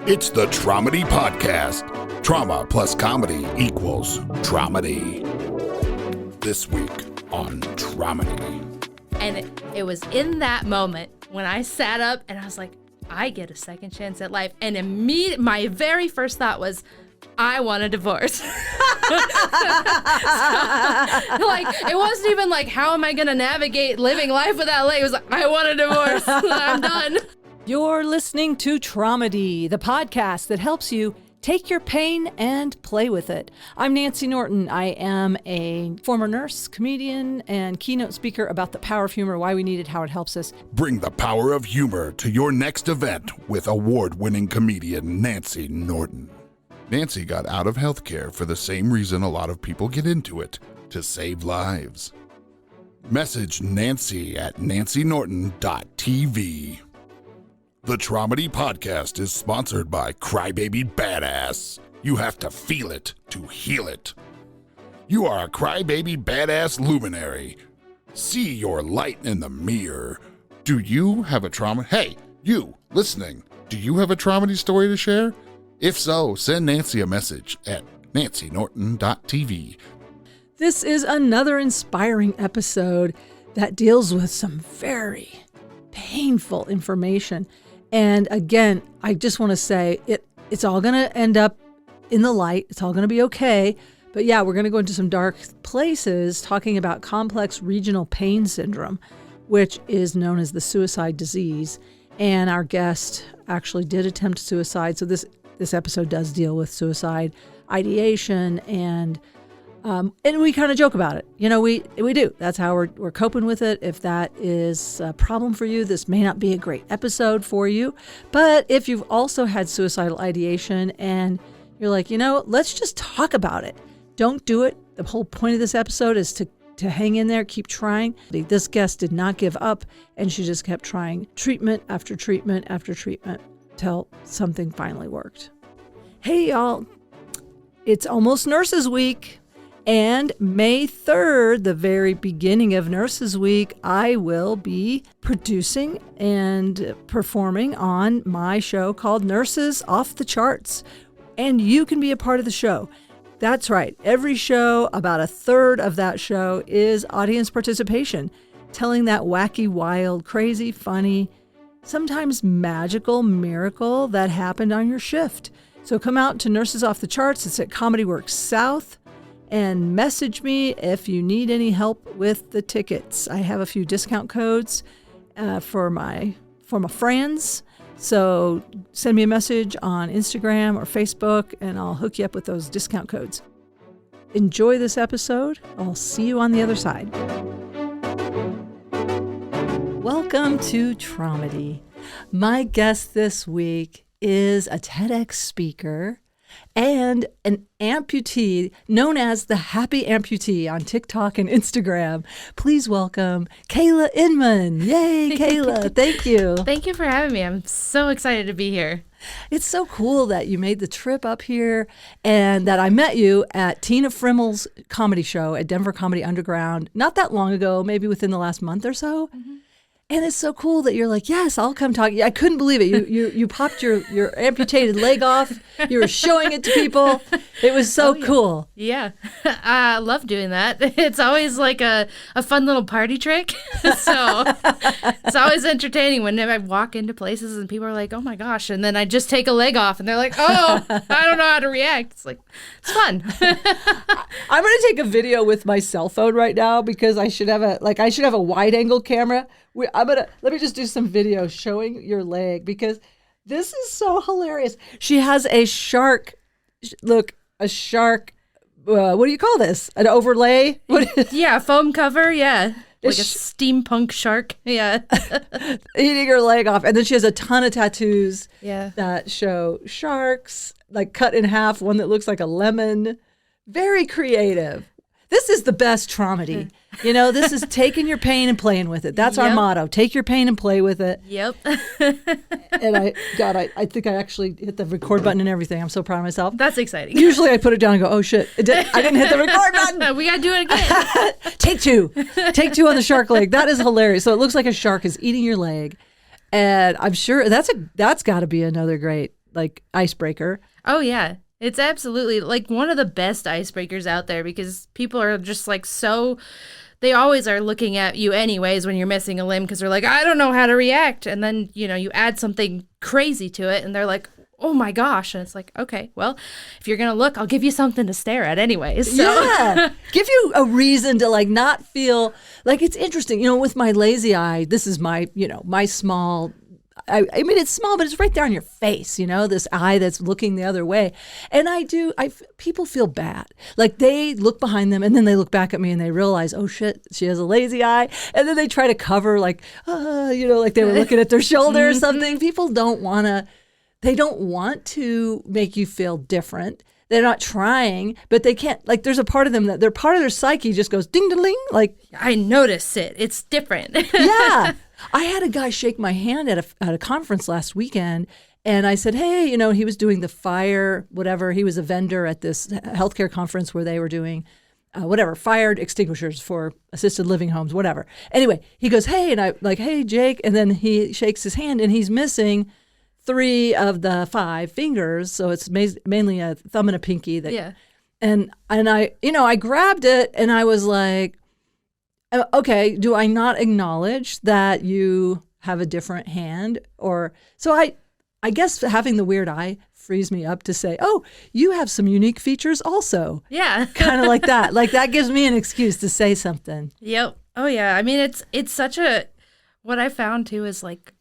It's the Traumedy Podcast. Trauma plus comedy equals Traumedy. This week on Traumedy. And it was in that moment when I sat up and I was like, I get a second chance at life. And my very first thought was, I want a divorce. It wasn't even like, how am I going to navigate living life without leg? It was like, I want a divorce. I'm done. You're listening to Traumedy, the podcast that helps you take your pain and play with it. I'm Nancy Norton. I am a former nurse, comedian, and keynote speaker about the power of humor, why we need it, how it helps us. Bring the power of humor to your next event with award-winning comedian Nancy Norton. Nancy got out of healthcare for the same reason a lot of people get into it, to save lives. Message Nancy at nancynorton.tv. The Traumedy Podcast is sponsored by Crybaby Badass. You have to feel it to heal it. You are a Crybaby Badass luminary. See your light in the mirror. Do you have a trauma? Hey, you listening, do you have a Traumedy story to share? If so, send Nancy a message at nancynorton.tv. This is another inspiring episode that deals with some very painful information. And again, I just want to say it's all going to end up in the light. It's all going to be okay. But yeah, we're going to go into some dark places talking about complex regional pain syndrome, which is known as the suicide disease. And our guest actually did attempt suicide. So this episode does deal with suicide, ideation, and we kind of joke about it. You know, we do. That's how we're coping with it. If that is a problem for you, this may not be a great episode for you. But if you've also had suicidal ideation and you're like, you know, let's just talk about it. Don't do it. The whole point of this episode is to hang in there, keep trying. This guest did not give up, and she just kept trying treatment after treatment after treatment till something finally worked. Hey, y'all. It's almost Nurses Week. And May 3rd, the very beginning of Nurses Week, I will be producing and performing on my show called Nurses Off the Charts. And you can be a part of the show. That's right. Every show, about a third of that show is audience participation, telling that wacky, wild, crazy, funny, sometimes magical miracle that happened on your shift. So come out to Nurses Off the Charts. It's at Comedy Works South. And message me if you need any help with the tickets. I have a few discount codes for my friends. So send me a message on Instagram or Facebook, and I'll hook you up with those discount codes. Enjoy this episode. I'll see you on the other side. Welcome to Traumedy. My guest this week is a TEDx speaker and an amputee known as the Happy Amputee on TikTok and Instagram. Please welcome Kayla Inman. Yay, Kayla. Thank you. Thank you for having me. I'm so excited to be here. It's so cool that you made the trip up here and that I met you at Tina Frimmel's comedy show at Denver Comedy Underground not that long ago, maybe within the last month or so. Mm-hmm. And it's so cool that you're like, yes, I'll come talk. I couldn't believe it. You popped your amputated leg off. You were showing it to people. It was so cool. Yeah. I love doing that. It's always like a fun little party trick. So it's always entertaining whenever I walk into places and people are like, oh my gosh. And then I just take a leg off and they're like, oh, I don't know how to react. It's like, it's fun. I'm going to take a video with my cell phone right now because I should have a wide angle camera. Let me just do some video showing your leg because this is so hilarious. She has a shark. Look, a shark. What do you call this? An overlay? Yeah, foam cover. Yeah. Like a steampunk shark. Yeah. Eating her leg off. And then she has a ton of tattoos that show sharks, like cut in half, one that looks like a lemon. Very creative. This is the best Traumedy. You know, this is taking your pain and playing with it. That's our motto. Take your pain and play with it. Yep. And I think I actually hit the record button and everything. I'm so proud of myself. That's exciting. Usually I put it down and go, oh shit, I didn't hit the record button. We got to do it again. Take two on the shark leg. That is hilarious. So it looks like a shark is eating your leg. And I'm sure that's got to be another great like icebreaker. Oh, yeah. It's absolutely like one of the best icebreakers out there because people are just like they always are looking at you anyways when you're missing a limb because they're like, I don't know how to react. And then, you add something crazy to it and they're like, oh my gosh. And it's like, okay, well, if you're going to look, I'll give you something to stare at anyways. So. Yeah. Give you a reason to like not feel like it's interesting. with my lazy eye, this is my, my small, I mean, it's small, but it's right there on your face, this eye that's looking the other way. And people feel bad. Like they look behind them and then they look back at me and they realize, oh shit, she has a lazy eye. And then they try to cover like they were looking at their shoulder or something. People don't want to make you feel different. They're not trying, but they can't. Like, there's a part of them that part of their psyche just goes ding ding ding. Like, I notice it. It's different. Yeah. I had a guy shake my hand at a conference last weekend, and I said, hey, he was doing the fire, whatever. He was a vendor at this healthcare conference where they were doing fire extinguishers for assisted living homes, whatever. Anyway, he goes, hey, and I like, hey, Jake. And then he shakes his hand, and he's missing 3 of the 5 fingers. So it's mainly a thumb and a pinky. And I grabbed it, and I was like, okay, do I not acknowledge that you have a different hand? So I guess having the weird eye frees me up to say, oh, you have some unique features also. Yeah. Kind of like that. Like that gives me an excuse to say something. Yep. Oh, yeah. I mean, it's such what I found too is like,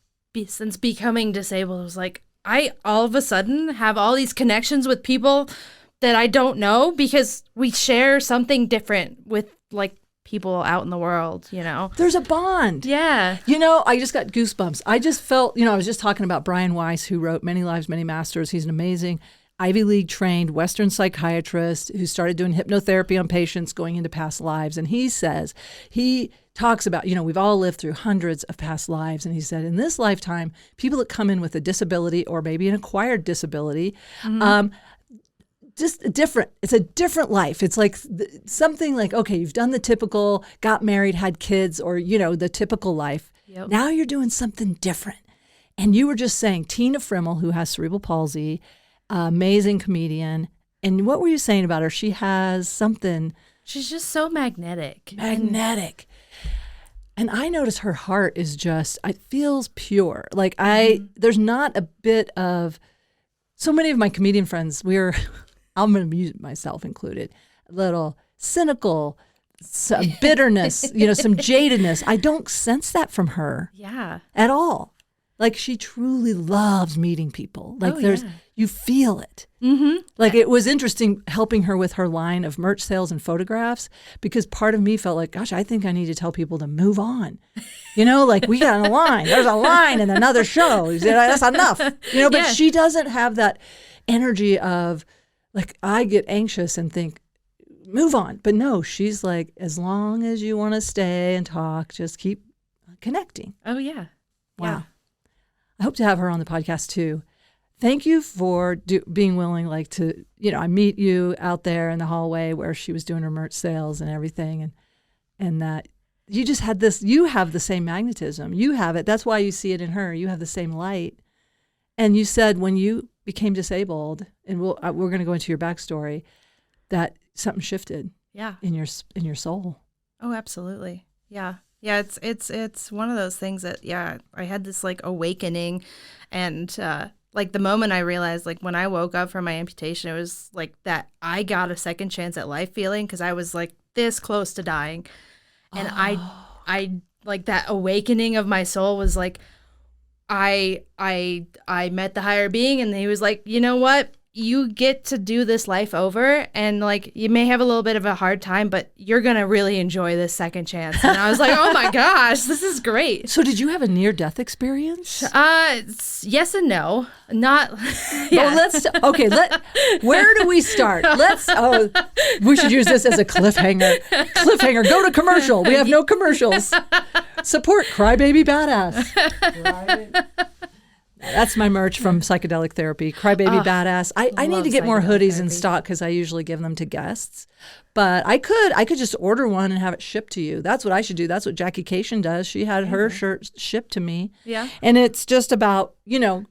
since becoming disabled, it was like, I all of a sudden have all these connections with people that I don't know because we share something different with like people out in the world, There's a bond. Yeah. I just got goosebumps. I just felt, I was just talking about Brian Weiss, who wrote Many Lives, Many Masters. He's an amazing Ivy League trained Western psychiatrist who started doing hypnotherapy on patients going into past lives. And he talks about, we've all lived through hundreds of past lives. And he said, in this lifetime, people that come in with a disability or maybe an acquired disability, just different. It's a different life. It's like something like, okay, you've done the typical, got married, had kids, or, the typical life. Yep. Now you're doing something different. And you were just saying Tina Frimmel, who has cerebral palsy, amazing comedian. And what were you saying about her? She has something. She's just so magnetic. Magnetic. And I notice her heart is just, it feels pure. Like there's not a bit of, so many of my comedian friends, I'm going to use myself included, a little cynical, some bitterness, some jadedness. I don't sense that from her. Yeah. At all. Like she truly loves meeting people. Like you feel it. Mm-hmm. Like it was interesting helping her with her line of merch sales and photographs because part of me felt like, gosh, I think I need to tell people to move on. Like we got a line. There's a line in another show. That's enough. But she doesn't have that energy of like I get anxious and think, move on. But no, she's like, as long as you want to stay and talk, just keep connecting. Oh, yeah. Wow. Yeah. I hope to have her on the podcast too. Thank you for being willing, like to, I meet you out there in the hallway where she was doing her merch sales and everything. And that you just had this, you have the same magnetism. You have it. That's why you see it in her. You have the same light. And you said when you became disabled, and we're going to go into your backstory, that something shifted. Yeah. In your soul. Oh, absolutely. Yeah. Yeah, it's one of those things that, I had this like awakening and like the moment I realized, like when I woke up from my amputation, it was like that I got a second chance at life feeling because I was like this close to dying. And I like that awakening of my soul was like, I met the higher being and he was like, you know what? You get to do this life over and like you may have a little bit of a hard time, but you're going to really enjoy this second chance. And I was like, oh my gosh, this is great. So did you have a near-death experience? Yes and no. Not, yeah. Where do we start? We should use this as a cliffhanger. Go to commercial. We have no commercials. Support Crybaby Badass. That's my merch from psychedelic therapy. Crybaby Badass. I need to get more psychedelic hoodies in therapy. stock because I usually give them to guests. But I could just order one and have it shipped to you. That's what I should do. That's what Jackie Cation does. She had her shirt shipped to me. Yeah. And it's just about,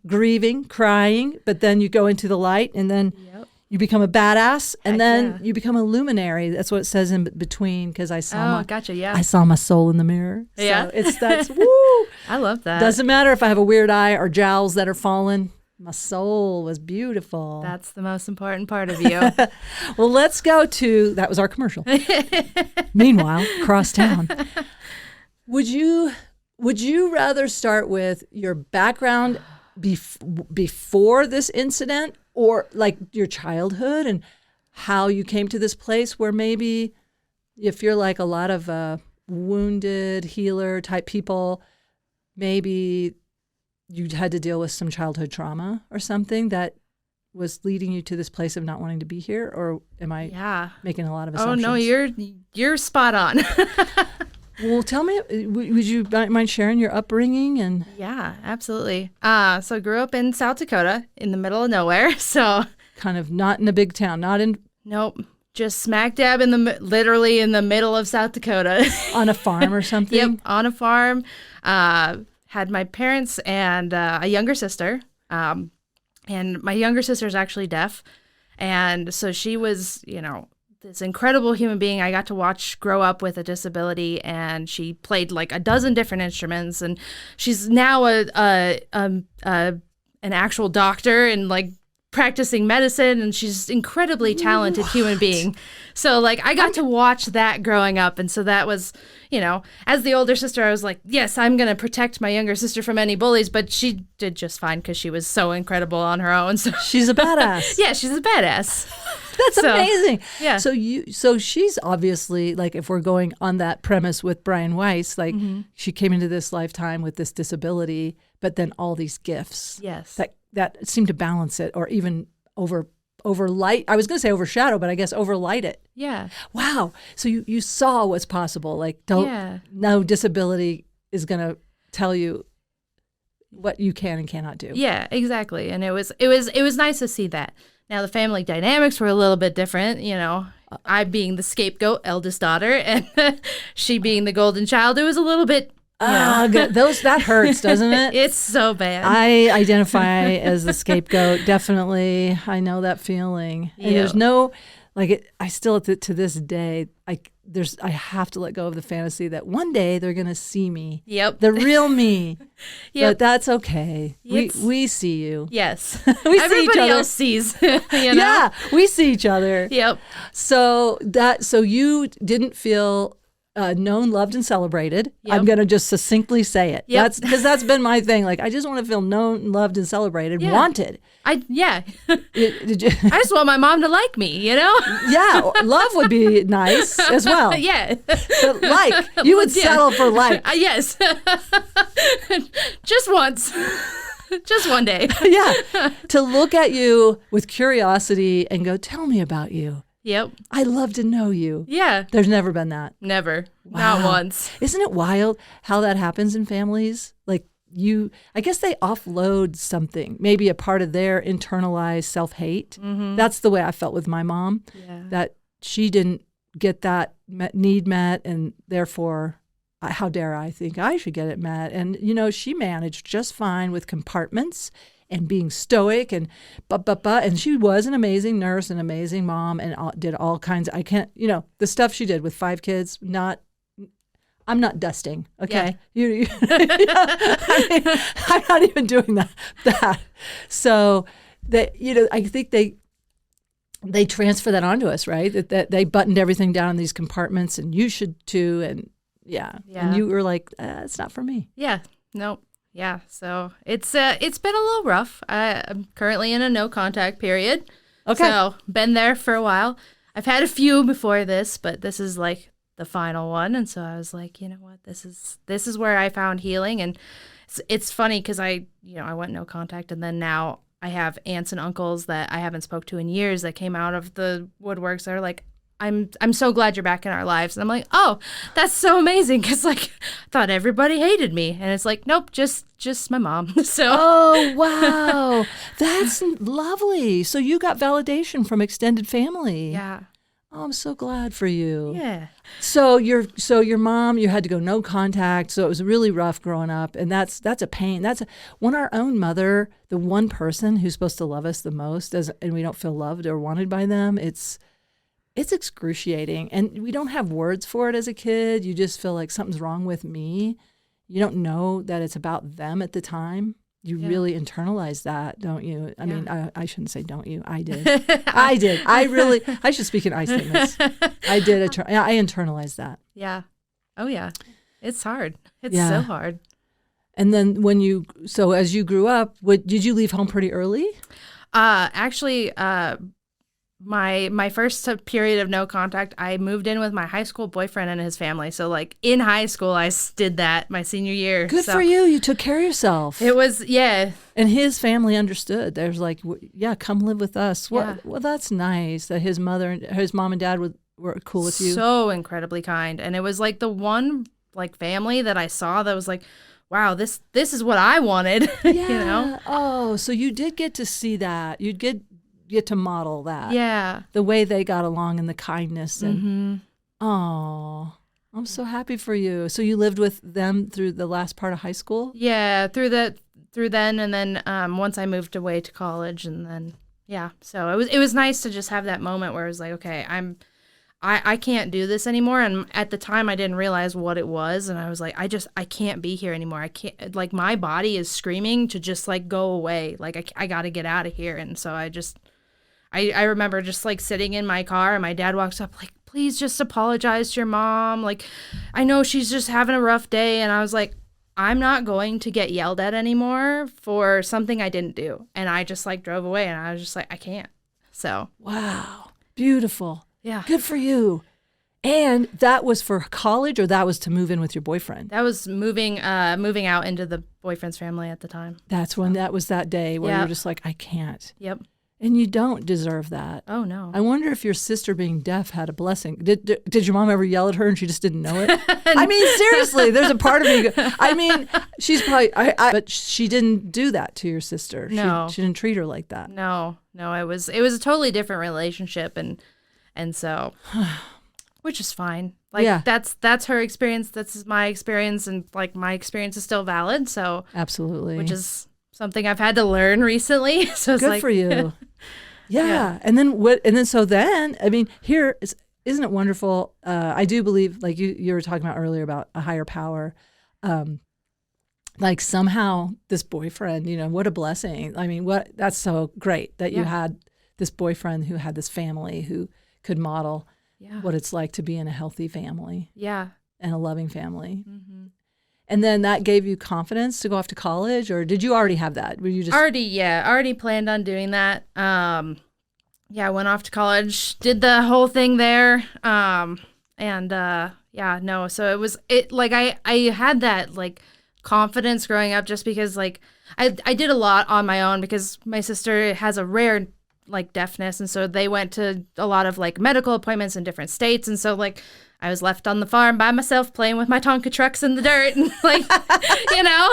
grieving, crying, but then you go into the light and then Yep. you become a badass and Heck then yeah. you become a luminary. That's what it says in between because I saw Gotcha. Yeah. I saw my soul in the mirror. Yeah. So that's woo. I love that. Doesn't matter if I have a weird eye or jowls that are fallen. My soul was beautiful. That's the most important part of you. Well, let's go to that was our commercial. Meanwhile, cross town. Would you rather start with your background before this incident or like your childhood and how you came to this place where maybe if you're like a lot of wounded healer type people, maybe you had to deal with some childhood trauma or something that was leading you to this place of not wanting to be here? Or am I making a lot of assumptions? Oh no, you're spot on. Well, tell me, would you mind sharing your upbringing? And Yeah, absolutely. So I grew up in South Dakota in the middle of nowhere. So kind of not in a big town, not in nope, just smack dab literally in the middle of South Dakota. on a farm or something? Yep, on a farm. Had my parents and a younger sister. And my younger sister is actually deaf. And so she was, this incredible human being I got to watch grow up with a disability. And she played like a dozen different instruments. And she's now an actual doctor and like practicing medicine. And she's an incredibly talented human being. So like I got to watch that growing up. And so that was, as the older sister, I was like, yes, I'm going to protect my younger sister from any bullies. But she did just fine because she was so incredible on her own. So She's a badass. yeah, she's a badass. That's amazing. Yeah. So she's obviously like, if we're going on that premise with Brian Weiss, like she came into this lifetime with this disability, but then all these gifts. Yes. That seemed to balance it or even overlight. I was going to say overshadow, but I guess overlight it. Yeah. Wow. So you saw what's possible. Like no disability is going to tell you what you can and cannot do. Yeah, exactly. And it was nice to see that. Now the family dynamics were a little bit different, I being the scapegoat, eldest daughter, and she being the golden child. It was a little bit that hurts, doesn't it? It's so bad. I identify as the scapegoat. Definitely, I know that feeling. And there's no, I still to this day, I have to let go of the fantasy that one day they're gonna see me. Yep. The real me. Yep. But that's okay. We see you. Yes. We see Everybody each other. else sees. Yeah, we see each other. Yep. So you didn't feel known, loved, and celebrated. Yep. I'm going to just succinctly say it. Yep. That's because that's been my thing. Like, I just want to feel known, loved, and celebrated, Yeah. wanted. Did you? I I just want my mom to like me, Yeah, love would be nice as well. Yeah. But you would settle for Yes. Just once. Just one day. Yeah, to look at you with curiosity and go, tell me about you. Yep. I'd love to know you. Yeah. There's never been that. Never. Wow. Not once. Isn't it wild how that happens in families? Like I guess they offload something, maybe a part of their internalized self-hate. Mm-hmm. That's the way I felt with my mom, that she didn't get that need met, and therefore, how dare I think I should get it met? And, she managed just fine with compartments and being stoic and and she was an amazing nurse, an amazing mom, and did all kinds of, the stuff she did with 5 kids, I'm not dusting, okay? Yeah. I'm not even doing that. So I think they transfer that onto us, right? That they buttoned everything down in these compartments, and you should too, and and you were like, it's not for me. Yeah. Nope. Yeah. So it's been a little rough. I'm currently in a no contact period. Okay. So been there for a while. I've had a few before this, but this is like the final one. And so I was like, you know what, this is where I found healing. And it's funny because I went no contact, and then now I have aunts and uncles that I haven't spoke to in years that came out of the woodworks that are like, I'm so glad you're back in our lives. And I'm like, oh, that's so amazing. Because like, I thought everybody hated me. And it's like, nope, just my mom. So. Oh, wow. That's lovely. So you got validation from extended family. Yeah. Oh, I'm so glad for you. Yeah. So your mom, you had to go no contact. So it was really rough growing up. And that's a pain. When our own mother, the one person who's supposed to love us the most, and we don't feel loved or wanted by them, it's excruciating. And we don't have words for it as a kid. You just feel like something's wrong with me. You don't know that it's about them at the time. You really internalize that, don't you? I mean, I shouldn't say don't you. I did. I did. I should speak in I statements. I did. I internalized that. Yeah. Oh, yeah. It's hard. It's so hard. And then as you grew up, did you leave home pretty early? Actually, my first period of no contact, I moved in with my high school boyfriend and his family. So like in high school, I did that my senior year. Good for you. You took care of yourself. It was, yeah. And his family understood. There's like, yeah, come live with us. Well, that's nice that his mom and dad were cool with you. So incredibly kind. And it was like the one like family that I saw that was like, wow, this is what I wanted. Yeah. You know? Oh, so you did get to see that. You'd get to model that. Yeah. The way they got along and the kindness. And oh, I'm so happy for you. So you lived with them through the last part of high school? Yeah, through then, and then once I moved away to college, and then so it was nice to just have that moment where it was like, okay, I can't do this anymore. And at the time I didn't realize what it was, and I was like, I can't be here anymore. I can't, like, my body is screaming to just like go away. Like I got to get out of here. And so I remember just like sitting in my car, and my dad walks up like, please just apologize to your mom. Like, I know she's just having a rough day. And I was like, I'm not going to get yelled at anymore for something I didn't do. And I just like drove away, and I was just like, I can't. So. Wow. Beautiful. Yeah. Good for you. And that was for college, or that was to move in with your boyfriend? That was moving out into the boyfriend's family at the time. That's when that was that day where you're just like, I can't. Yep. And you don't deserve that. Oh, no. I wonder if your sister being deaf had a blessing. Did your mom ever yell at her and she just didn't know it? I mean, seriously, there's a part of me. I mean, she's probably, but she didn't do that to your sister. No. She didn't treat her like that. No, it was a totally different relationship. And so, which is fine. Like, that's her experience. That's my experience. And like, my experience is still valid. So absolutely. Which is something I've had to learn recently. So it's good like, for you. Yeah. And then what? And then so then, I mean, isn't it wonderful? I do believe, like you were talking about earlier about a higher power. Like somehow this boyfriend, what a blessing. I mean, that's so great that you had this boyfriend who had this family who could model what it's like to be in a healthy family. Yeah. And a loving family. Mm-hmm. And then that gave you confidence to go off to college, or did you already have that? Were you just already planned on doing that? I went off to college, did the whole thing there, So it like I had that like confidence growing up, just because like I did a lot on my own, because my sister has a rare like deafness, and so they went to a lot of like medical appointments in different states, and so like I was left on the farm by myself playing with my Tonka trucks in the dirt, and like,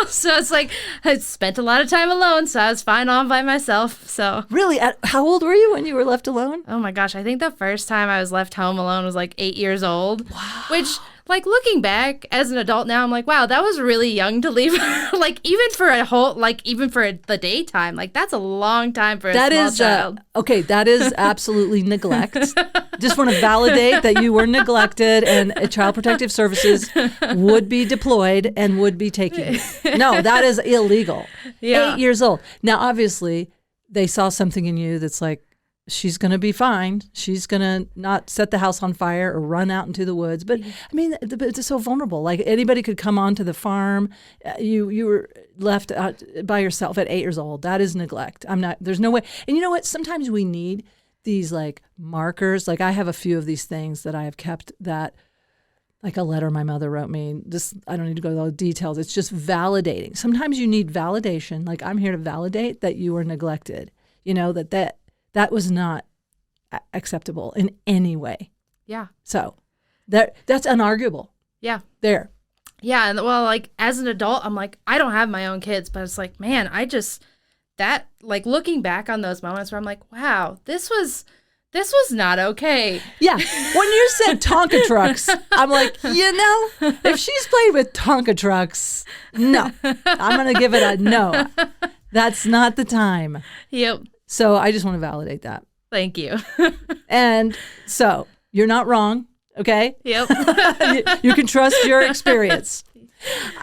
so it's like I spent a lot of time alone, so I was fine all by myself. So really, how old were you when you were left alone? Oh my gosh, I think the first time I was left home alone was like 8 years old. Wow. Which, like, looking back as an adult now, I'm like, wow, that was really young to leave. Like, even for the daytime, like, that's a long time for a small child. Okay, that is absolutely neglect. Just want to validate that you were neglected, and Child Protective Services would be deployed and would be taking you. No, that is illegal. Yeah. 8 years old. Now, obviously, they saw something in you that's like, she's going to be fine. She's going to not set the house on fire or run out into the woods. But I mean, it's so vulnerable. Like anybody could come onto the farm. You were left out by yourself at 8 years old. That is neglect. There's no way. And you know what? Sometimes we need these like markers. Like I have a few of these things that I have kept, that like a letter my mother wrote me. I don't need to go into all the details. It's just validating. Sometimes you need validation. Like I'm here to validate that you were neglected. That was not acceptable in any way. Yeah. So that's unarguable. Yeah. There. Yeah. And well, like as an adult, I'm like, I don't have my own kids, but it's like, man, that like looking back on those moments where I'm like, wow, this was not okay. Yeah. When you said Tonka trucks, I'm like, if she's played with Tonka trucks, no. I'm going to give it a no. That's not the time. Yep. So I just want to validate that. Thank you. And so you're not wrong. Okay. Yep. You can trust your experience.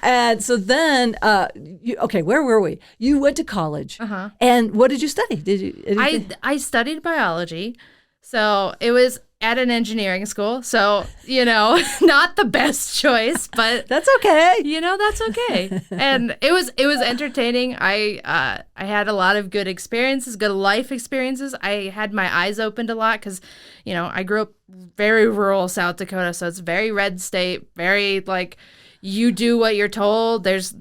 And so then, where were we? You went to college. Uh-huh. And what did you study? Did you? Anything? I studied biology. So it was at an engineering school. So, not the best choice, but that's okay. That's okay. And it was entertaining. I had a lot of good experiences, good life experiences. I had my eyes opened a lot because, I grew up very rural South Dakota. So it's very red state, very like you do what you're told. There's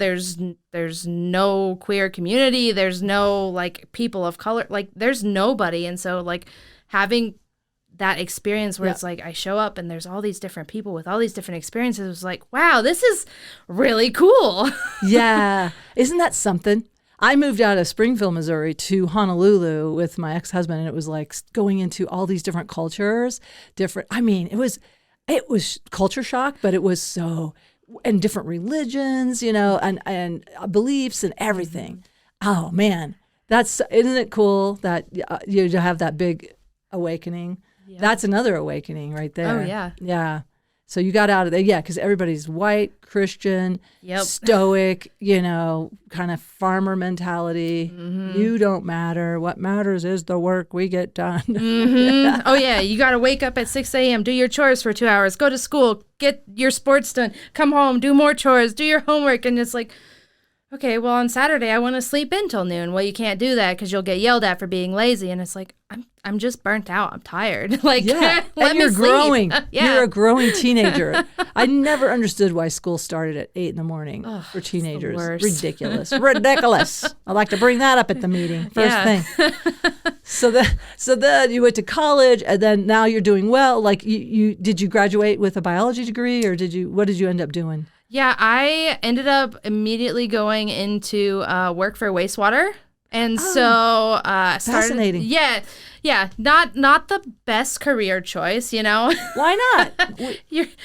no queer community. There's no like people of color. Like there's nobody. And so like having that experience where it's like I show up and there's all these different people with all these different experiences, it was like, wow, this is really cool. Yeah. Isn't that something? I moved out of Springfield, Missouri to Honolulu with my ex-husband, and it was like going into all these different cultures, it was culture shock, but it was so, and different religions, and beliefs and everything. Oh man, isn't it cool that you have that big awakening? Yeah. That's another awakening right there. Oh, yeah. Yeah. So you got out of there. Yeah, because everybody's white, Christian, stoic, kind of farmer mentality. Mm-hmm. You don't matter. What matters is the work we get done. Mm-hmm. Oh, yeah. You got to wake up at 6 a.m., do your chores for 2 hours, go to school, get your sports done, come home, do more chores, do your homework. And it's like, okay, well, on Saturday, I want to sleep in till noon. Well, you can't do that because you'll get yelled at for being lazy. And it's like, I'm just burnt out. I'm tired. Like, yeah. let and me you're sleep. growing. Yeah. You're a growing teenager. I never understood why school started at 8 a.m. for teenagers. Ridiculous. Ridiculous. I like to bring that up at the meeting. First thing. So then you went to college, and then now you're doing well. Like, did you graduate with a biology degree, or what did you end up doing? Yeah, I ended up immediately going into work for wastewater. And so started, fascinating. Yeah, not the best career choice, Why not?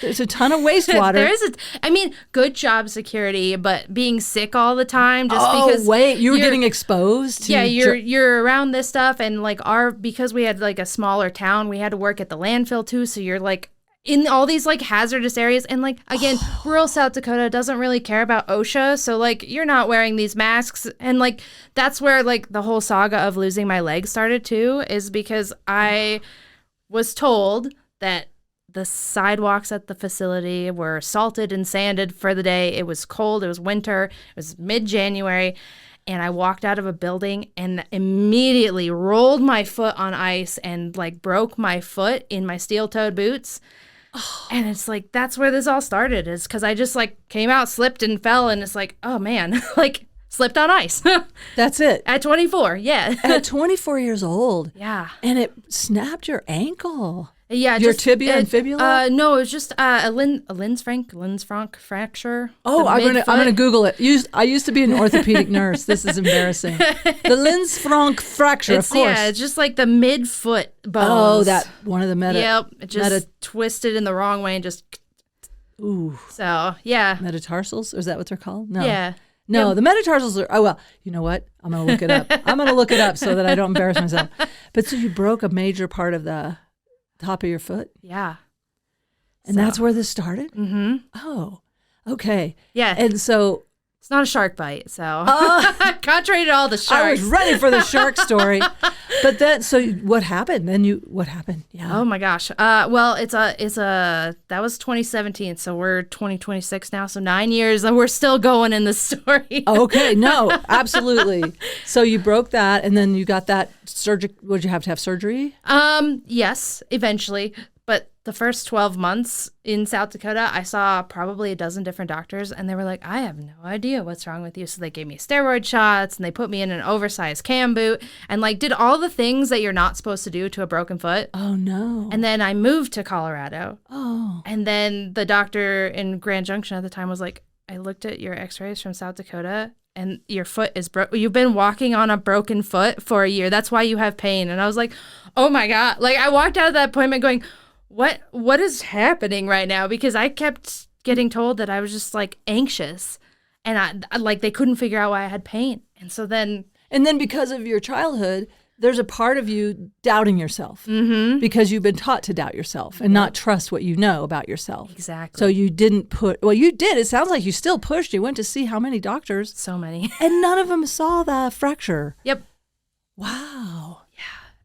There's a ton of wastewater. There is good job security, but being sick all the time because you were getting exposed to you're around this stuff, and like because we had like a smaller town, we had to work at the landfill too, so you're like in all these like hazardous areas, and like again, rural South Dakota doesn't really care about OSHA, so like you're not wearing these masks, and like that's where like the whole saga of losing my leg started too, is because I was told that the sidewalks at the facility were salted and sanded for the day. It was cold, it was winter, it was mid-January, and I walked out of a building and immediately rolled my foot on ice and like broke my foot in my steel-toed boots. And it's like, that's where this all started, is because I just like came out, slipped and fell, and it's like, oh man, like slipped on ice. That's it. At 24, yeah. At 24 years old. Yeah. And it snapped your ankle. Yeah, your tibia and fibula. No, it was just a Lisfranc fracture. Oh, I'm gonna Google it. I used to be an orthopedic nurse. This is embarrassing. The Lisfranc fracture, of course. Yeah, it's just like the midfoot bones. Oh, that one of the Yep, it just twisted in the wrong way and just. Ooh. So yeah. Metatarsals, or is that what they're called? No. Yeah. No, yep. The metatarsals are. Oh well, you know what? I'm gonna look it up. I'm gonna look it up so that I don't embarrass myself. But so you broke a major part of the top of your foot? Yeah. And that's where this started? Mm-hmm. Oh, okay. Yeah. And so... It's not a shark bite, so... contrary to all the sharks. I was ready for the shark story. But then, so what happened? What happened? Yeah. Oh my gosh. Well, that was 2017, so we're 2026 now, so 9 years, and we're still going in the story. Okay, no, absolutely. So you broke that, and then you got that surgery. Would you have to have surgery? Yes, eventually. But the first 12 months in South Dakota, I saw probably a dozen different doctors, and they were like, I have no idea what's wrong with you. So they gave me steroid shots, and they put me in an oversized cam boot, and like did all the things that you're not supposed to do to a broken foot. Oh, no. And then I moved to Colorado. Oh. And then the doctor in Grand Junction at the time was like, I looked at your x-rays from South Dakota, and your foot is broke. You've been walking on a broken foot for a year. That's why you have pain. And I was like, oh my God. Like I walked out of that appointment going, what is happening right now? Because I kept getting told that I was just like anxious, and I like they couldn't figure out why I had pain. And so then because of your childhood, there's a part of you doubting yourself because you've been taught to doubt yourself and not trust what you know about yourself. Exactly. So you didn't you did. It sounds like you still pushed. You went to see how many doctors. So many. And none of them saw the fracture. Yep. Wow.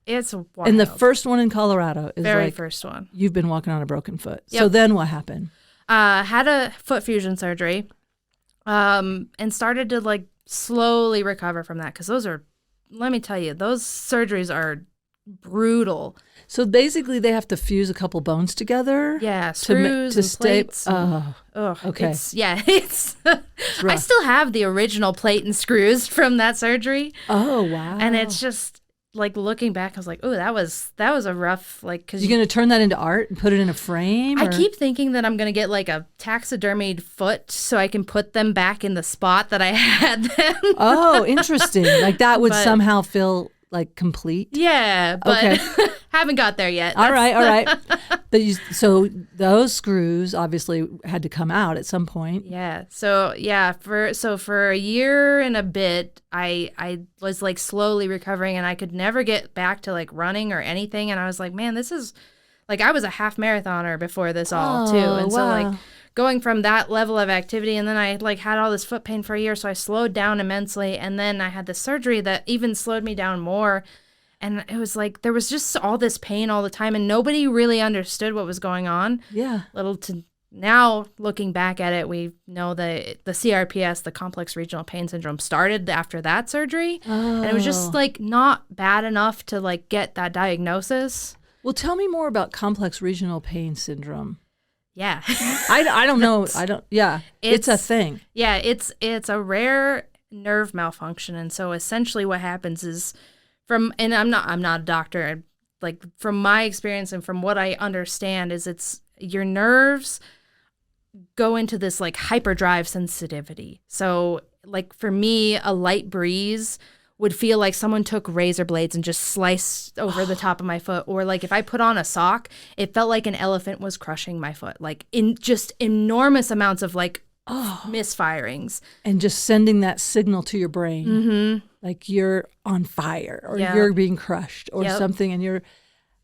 It's wild. And the first one in Colorado is very like, first one. You've been walking on a broken foot. Yep. So then what happened? Had a foot fusion surgery, and started to like slowly recover from that. Because let me tell you, those surgeries are brutal. So basically they have to fuse a couple bones together. Yeah, screws to and stay. plates. Okay. It's I rough. still have the original plate and screws from that surgery. Oh, wow. And it's just like looking back, I was like, oh, that was a rough, like, because you're going to turn that into art and put it in a frame? I keep thinking that I'm going to get like a taxidermied foot so I can put them back in the spot that I had them. Oh, interesting. Like that would But- somehow feel like complete. Yeah, but Okay. haven't got there yet. All right. So those screws obviously had to come out at some point. Yeah. So for a year and a bit, I was like slowly recovering, and I could never get back to like running or anything. And I was like, man, this is like, I was a half marathoner before this all too. And so like going from that level of activity, and then I like had all this foot pain for a year, so I slowed down immensely. And then I had this surgery that even slowed me down more. And it was like there was just all this pain all the time, and nobody really understood what was going on. Yeah. Little to now, looking back at it, we know that the CRPS, the complex regional pain syndrome, started after that surgery. Oh. And it was just like not bad enough to like get that diagnosis. Well, tell me more about complex regional pain syndrome. Yeah. I don't know. Yeah. It's a thing. Yeah, it's a rare nerve malfunction. And so essentially what happens is and I'm not a doctor, like from my experience and from what I understand is it's your nerves go into this like hyperdrive sensitivity. So like for me, a light breeze would feel like someone took razor blades and just sliced over the top of my foot. Or like if I put on a sock, it felt like an elephant was crushing my foot, like in just enormous amounts of like misfirings. And just sending that signal to your brain. Mm-hmm. Like you're on fire or Yeah. you're being crushed or Yep. something. And you're,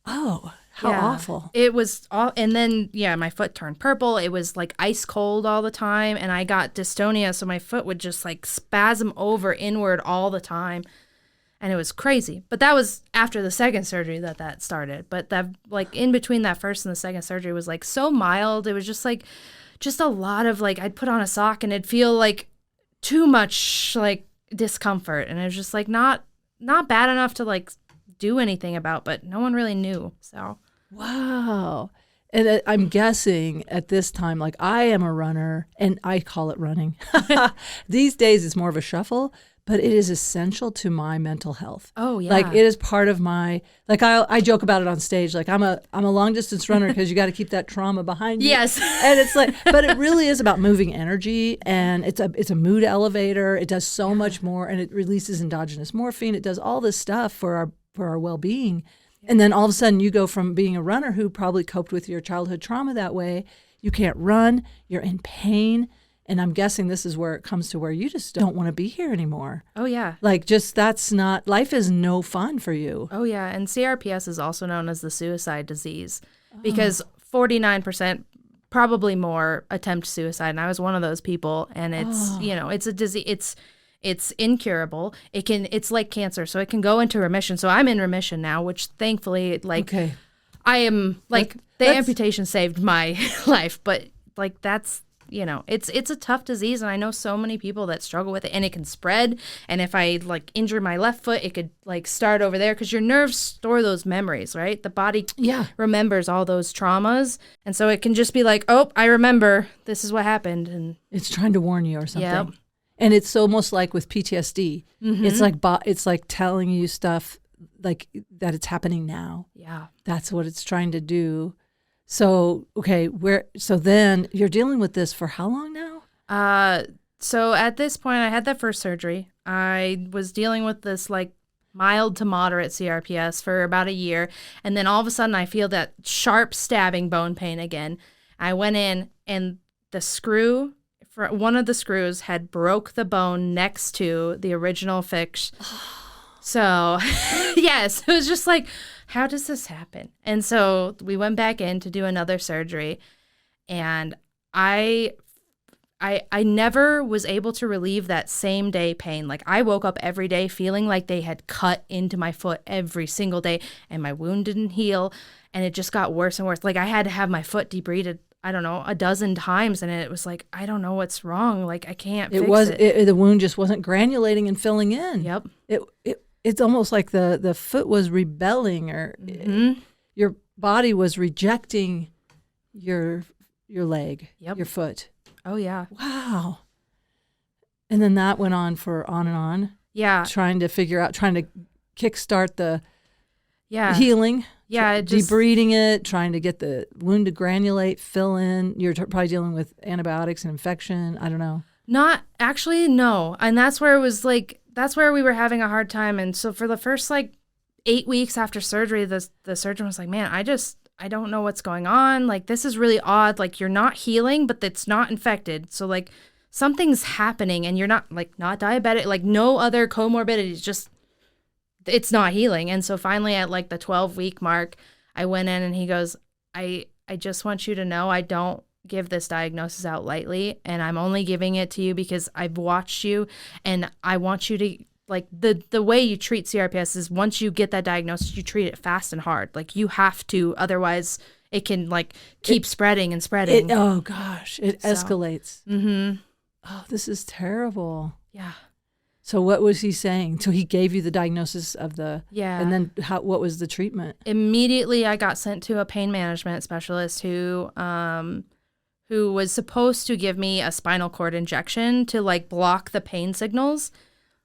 how awful. It was all, and then, my foot turned purple. It was like ice cold all the time. And I got dystonia. So my foot would just like spasm over inward all the time. And it was crazy. But that was after the second surgery that started. But that like in between that first and the second surgery was like so mild. It was just like, just a lot of like, I'd put on a sock and it'd feel like too much like discomfort. And it was just like not bad enough to like do anything about, but no one really knew. So Wow. And I'm guessing at this time, like I am a runner and I call it running. These days it's more of a shuffle, but it is essential to my mental health. Oh, yeah. Like it is part of my, like I joke about it on stage. Like I'm a long distance runner because you got to keep that trauma behind you. Yes. And it's like, but it really is about moving energy, and it's a mood elevator. It does so much more, and it releases endogenous morphine. It does all this stuff for our well-being. And then all of a sudden you go from being a runner who probably coped with your childhood trauma that way. You can't run, you're in pain. And I'm guessing this is where it comes to where you just don't want to be here anymore. Oh, yeah. Like life is no fun for you. Oh, yeah. And CRPS is also known as the suicide disease because 49%, probably more, attempt suicide. And I was one of those people. And it's, it's a disease. It's incurable. It's like cancer. So it can go into remission. So I'm in remission now, which thankfully, like, okay. I am, like, the amputation saved my life. But, like, that's it's a tough disease, and I know so many people that struggle with it, and it can spread. And if I like injure my left foot, it could like start over there because your nerves store those memories, right? The body remembers all those traumas, and so it can just be like, oh, I remember this is what happened, and it's trying to warn you or something. Yep. And it's almost like with PTSD, it's like telling you stuff like that it's happening now. Yeah, that's what it's trying to do. So, okay, so then you're dealing with this for how long now? So at this point, I had that first surgery. I was dealing with this like mild to moderate CRPS for about a year. And then all of a sudden I feel that sharp stabbing bone pain again. I went in and one of the screws had broke the bone next to the original fix. So, yes, it was just like, how does this happen? And so we went back in to do another surgery, and I never was able to relieve that same day pain. Like, I woke up every day feeling like they had cut into my foot every single day, and my wound didn't heal, and it just got worse and worse. Like, I had to have my foot debrided, I don't know, a dozen times, and it was like, I don't know what's wrong. Like, I can't fix it. The wound just wasn't granulating and filling in. Yep. It's almost like the foot was rebelling, or your body was rejecting your leg, your foot. Oh, yeah. Wow. And then that went on and on. Yeah. Trying to kickstart the healing. Yeah. Debriding it, trying to get the wound to granulate, fill in. You're probably dealing with antibiotics and infection. I don't know. Not actually, no. And that's where it was like, that's where we were having a hard time. And so for the first like 8 weeks after surgery, the surgeon was like, man, I don't know what's going on. Like, this is really odd. Like, you're not healing, but it's not infected. So like something's happening, and you're not diabetic, like no other comorbidities, just it's not healing. And so finally at like the 12-week mark, I went in and he goes, I just want you to know I don't give this diagnosis out lightly, and I'm only giving it to you because I've watched you, and I want you to, like, the way you treat CRPS is once you get that diagnosis, you treat it fast and hard. Like, you have to, otherwise it can like keep spreading and spreading. Oh gosh, it escalates. Mm-hmm. Oh, this is terrible. Yeah. So what was he saying? So he gave you the diagnosis of and then what was the treatment? Immediately I got sent to a pain management specialist who was supposed to give me a spinal cord injection to like block the pain signals,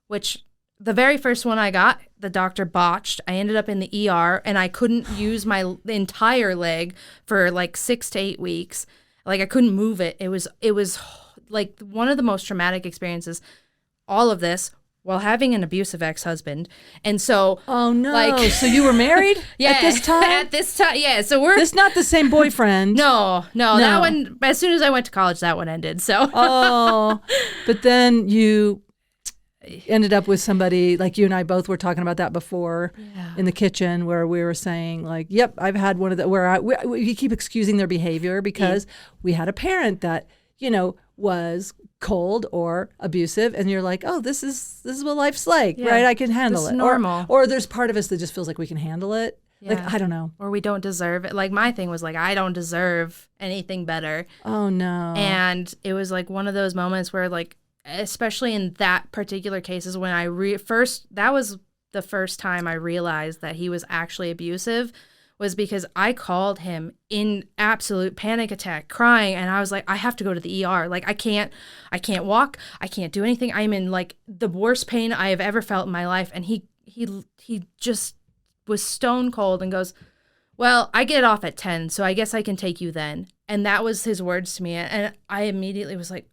which the very first one I got, the doctor botched. I ended up in the ER, and I couldn't use my entire leg for like 6 to 8 weeks. Like, I couldn't move it. It was like one of the most traumatic experiences. All of this while having an abusive ex-husband. And so, oh no, like, so you were married at this time? At this time, yeah. So it's not the same boyfriend. No. That one, as soon as I went to college, that one ended. So, but then you ended up with somebody, like you and I both were talking about that before in the kitchen, where we were saying like, yep, I've had one of the, where we keep excusing their behavior because we had a parent that, was cold or abusive, and you're like, oh, this is what life's like, right? I can handle it. Normal. Or there's part of us that just feels like we can handle it. Yeah. Like, I don't know. Or we don't deserve it. Like, my thing was like, I don't deserve anything better. Oh no. And it was like one of those moments where, like, especially in that particular case, is when that was the first time I realized that he was actually abusive, was because I called him in absolute panic attack, crying, and I was like, I have to go to the ER. Like, I can't walk, I can't do anything. I'm in like the worst pain I have ever felt in my life. And he just was stone cold and goes, well, I get off at 10, so I guess I can take you then. And that was his words to me. And I immediately was like,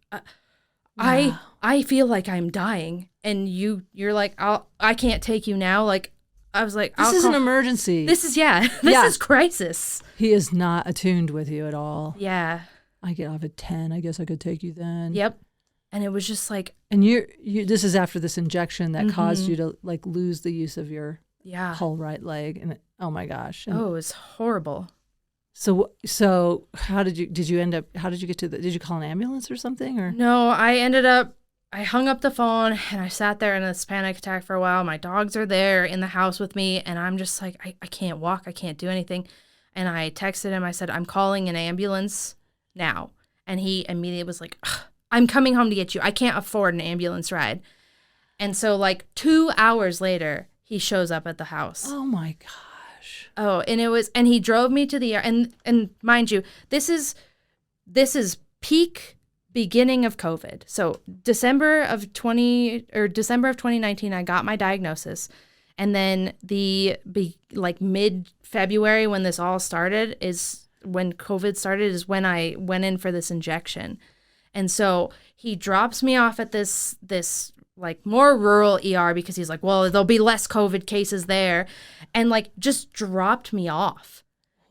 I feel like I'm dying, and you're like, I can't take you now. Like, I was like, this is an emergency. This is crisis. He is not attuned with you at all. Yeah. I get off at 10. I guess I could take you then. Yep. And it was just like, and you this is after this injection that caused you to like lose the use of your whole right leg, and oh my gosh. And it was horrible. So how did you get to did you call an ambulance or something, or? No, I hung up the phone, and I sat there in this panic attack for a while. My dogs are there in the house with me, and I'm just like, I can't walk. I can't do anything. And I texted him. I said, I'm calling an ambulance now. And he immediately was like, "Ugh, I'm coming home to get you. I can't afford an ambulance ride." And so like 2 hours later, he shows up at the house. Oh my gosh. Oh, and he drove me to the, and mind you, this is peak beginning of COVID. So December of 2019, I got my diagnosis. And then mid-February when this all started when COVID started is when I went in for this injection. And so he drops me off at this like more rural ER because he's like, well, there'll be less COVID cases there. And like just dropped me off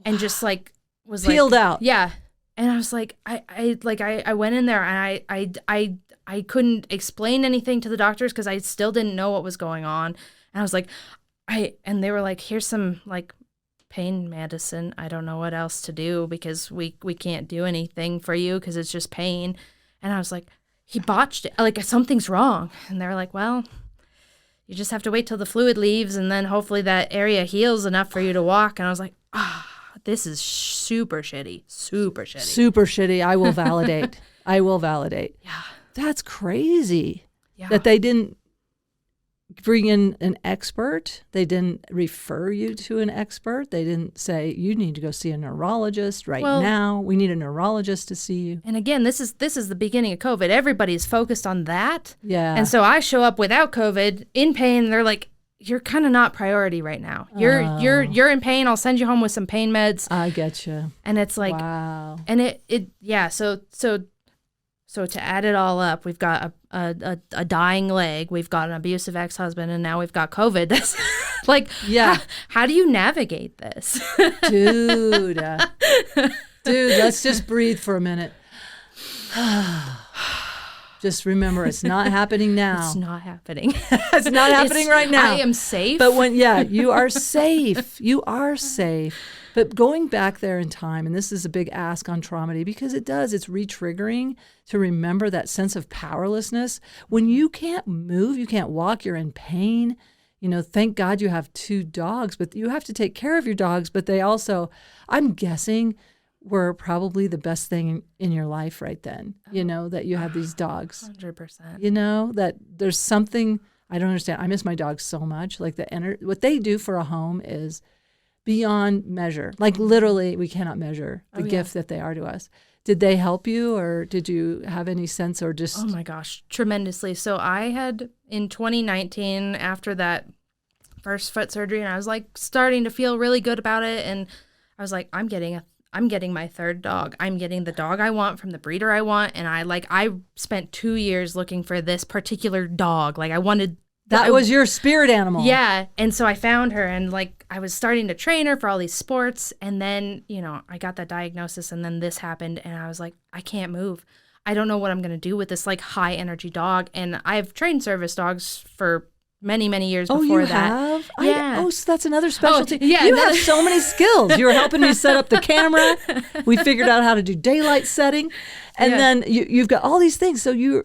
and just like was peeled out. Yeah. And I was like, I went in there and I couldn't explain anything to the doctors because I still didn't know what was going on. And I was like, and they were like, here's some like pain medicine. I don't know what else to do because we can't do anything for you because it's just pain. And I was like, he botched it. Like something's wrong. And they were like, well, you just have to wait till the fluid leaves and then hopefully that area heals enough for you to walk. And I was like, this is super shitty. Super shitty. Super shitty. I will validate. I will validate. Yeah. That's crazy. Yeah. That they didn't bring in an expert. They didn't refer you to an expert. They didn't say, you need to go see a neurologist now. We need a neurologist to see you. And again, this is the beginning of COVID. Everybody's focused on that. Yeah. And so I show up without COVID in pain. And they're like, you're kind of not priority right now. You're in pain. I'll send you home with some pain meds. I get you. And it's like, wow. And So to add it all up, we've got a dying leg, we've got an abusive ex-husband, and now we've got COVID. That's like, yeah. How do you navigate this? Dude, let's just breathe for a minute. Just remember, it's not happening now. It's not happening. It's not happening right now. I am safe. But you are safe. You are safe. But going back there in time, and this is a big ask on Traumedy because it's re-triggering to remember that sense of powerlessness. When you can't move, you can't walk, you're in pain. Thank God you have 2 dogs, but you have to take care of your dogs. But they also, I'm guessing, were probably the best thing in your life right then, that you have these dogs. 100%. That there's something, I don't understand. I miss my dogs so much. Like what they do for a home is beyond measure. Like literally, we cannot measure the gift that they are to us. Did they help you or did you have any sense or just? Oh my gosh, tremendously. So I had in 2019, after that first foot surgery, and I was like starting to feel really good about it. And I was like, I'm getting my 3rd dog. I'm getting the dog I want from the breeder I want. And I spent 2 years looking for this particular dog. Like I wanted. That was your spirit animal. Yeah. And so I found her and like I was starting to train her for all these sports. And then, I got that diagnosis and then this happened and I was like, I can't move. I don't know what I'm going to do with this like high energy dog. And I've trained service dogs for many, many years before you that. Have? Yeah. So that's another specialty. Yeah. You have so many skills. You were helping me set up the camera. We figured out how to do daylight setting. And then you've got all these things. So you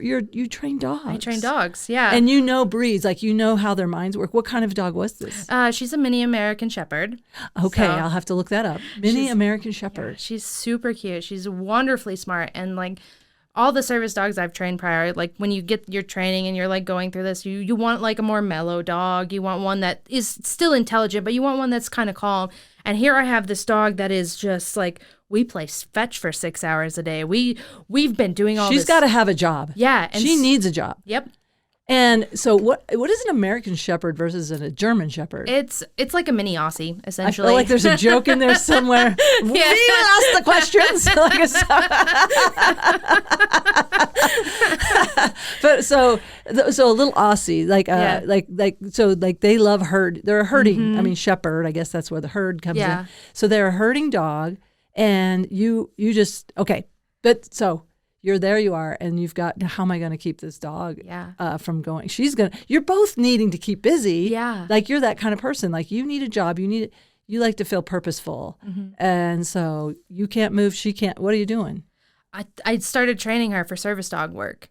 train dogs. I train dogs, yeah. And breeds, like how their minds work. What kind of dog was this? She's a mini American Shepherd. Okay, so, I'll have to look that up. Mini American Shepherd. Yeah, she's super cute. She's wonderfully smart. And like all the service dogs I've trained prior, like when you get your training and you're like going through this, you want like a more mellow dog. You want one that is still intelligent, but you want one that's kind of calm. And here I have this dog that is just like, we play fetch for 6 hours a day. We've been doing all this. She's got to have a job. Yeah. And she needs a job. Yep. And so what is an American Shepherd versus a German Shepherd? It's like a mini Aussie, essentially. I feel like there's a joke in there somewhere. We ask the questions. But so a little Aussie, like they love herd. They're a herding. Mm-hmm. I mean, shepherd. I guess that's where the herd comes in. So they're a herding dog, and you just okay. But so. You're there, you are, and you've got, how am I going to keep this dog from going? You're both needing to keep busy. Yeah. Like you're that kind of person. Like you need a job. You like to feel purposeful. Mm-hmm. And so you can't move, she can't. What are you doing? I started training her for service dog work.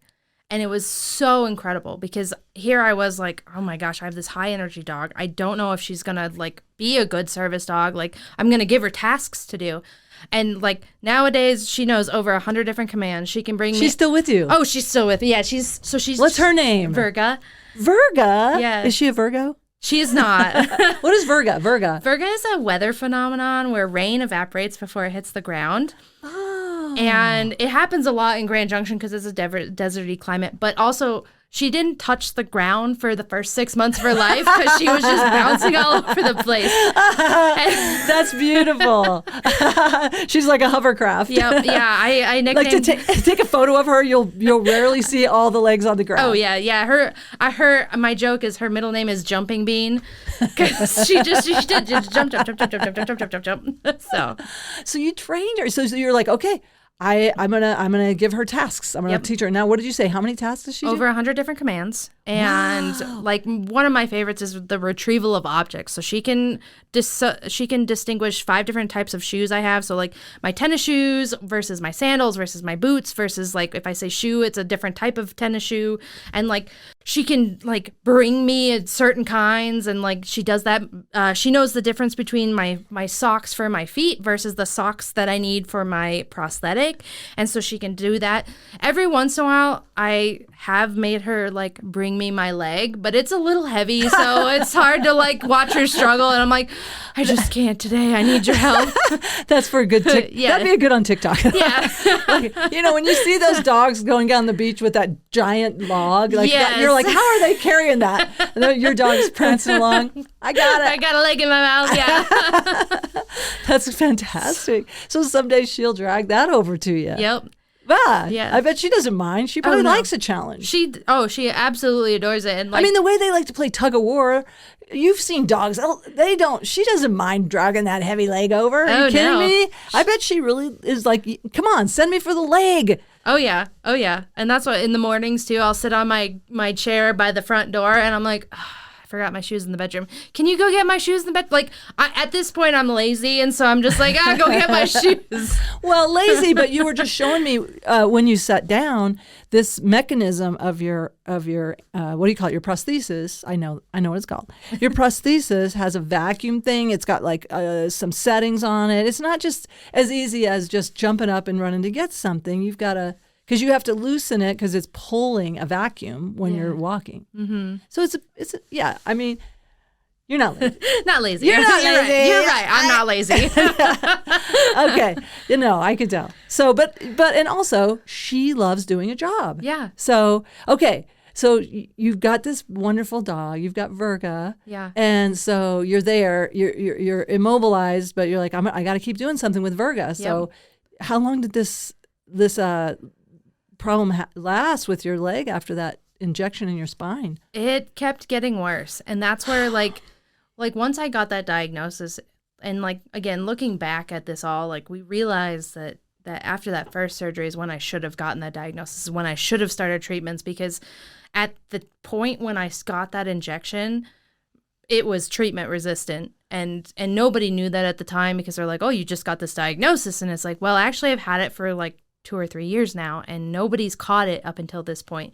And it was so incredible because here I was like, oh my gosh, I have this high energy dog. I don't know if she's going to like be a good service dog. Like I'm going to give her tasks to do. And like nowadays she knows over 100 different commands. She can bring me. She's still with you. Oh, she's still with me. Yeah, she's. What's her name? Virga. Virga? Yeah. Is she a Virgo? She is not. What is Virga? Virga is a weather phenomenon where rain evaporates before it hits the ground. Oh. And it happens a lot in Grand Junction because it's a deserty climate. But also, she didn't touch the ground for the first 6 months of her life because she was just bouncing all over the place. That's beautiful. She's like a hovercraft. Yep. Yeah. I nicknamed. Like to take a photo of her, you'll rarely see all the legs on the ground. Oh yeah, yeah. My joke is her middle name is Jumping Bean because she did just jump. So you trained her. So you're like, okay, I'm gonna give her tasks. I'm gonna teach her. Now, what did you say? How many tasks does she do? Over 100 different commands. And like one of my favorites is the retrieval of objects. So she can distinguish 5 different types of shoes I have. So like my tennis shoes versus my sandals versus my boots versus like if I say shoe, it's a different type of tennis shoe. And like she can like bring me certain kinds and like she does that. She knows the difference between my socks for my feet versus the socks that I need for my prosthetic. And so she can do that. Every once in a while, I have made her like bring me my leg, but it's a little heavy, so it's hard to like watch her struggle. And I'm like, I just can't today. I need your help. That's for a good Yeah. That'd be a good on TikTok. Yeah. Like, when you see those dogs going down the beach with that giant log, like Yes. you're like, how are they carrying that? And then your dog's prancing along. I got it. I got a leg in my mouth. Yeah. That's fantastic. So someday she'll drag that over to you. Yep. Yeah. I bet she doesn't mind. She probably likes a challenge. She absolutely adores it. And like, I mean, the way they like to play tug of war, you've seen dogs. They don't. She doesn't mind dragging that heavy leg over. Are you kidding me? I bet she really is like, come on, send me for the leg. Oh yeah. And that's what in the mornings too. I'll sit on my chair by the front door, and I'm like, oh, I forgot my shoes in the bedroom. Can you go get my shoes in the bed? Like at this point, I'm lazy, and so I'm just like, go get my shoes. Well, lazy, but you were just showing me when you sat down this mechanism of your what do you call it? Your prosthesis. I know what it's called. Your prosthesis has a vacuum thing. It's got like some settings on it. It's not just as easy as just jumping up and running to get something. You've got to. Because you have to loosen it because it's pulling a vacuum when you're walking. Mm-hmm. So it's yeah. I mean, you're not lazy. Not lazy. You're not lazy. Right. You're right. I'm not lazy. Okay, I could tell. So, but and also she loves doing a job. Yeah. So okay. So you've got this wonderful dog. You've got Virga. Yeah. And so you're there. You're immobilized, but you're like, I got to keep doing something with Virga. So, how long did this problem last with your leg after that injection in your spine? It kept getting worse, and that's where like once I got that diagnosis, and like again looking back at this all, like we realized that after that first surgery is when I should have gotten that diagnosis, when I should have started treatments, because at the point when I got that injection, it was treatment resistant. And nobody knew that at the time because they're like, oh, you just got this diagnosis. And it's like, well, actually, I've had it for like 2 or 3 years now, and nobody's caught it up until this point.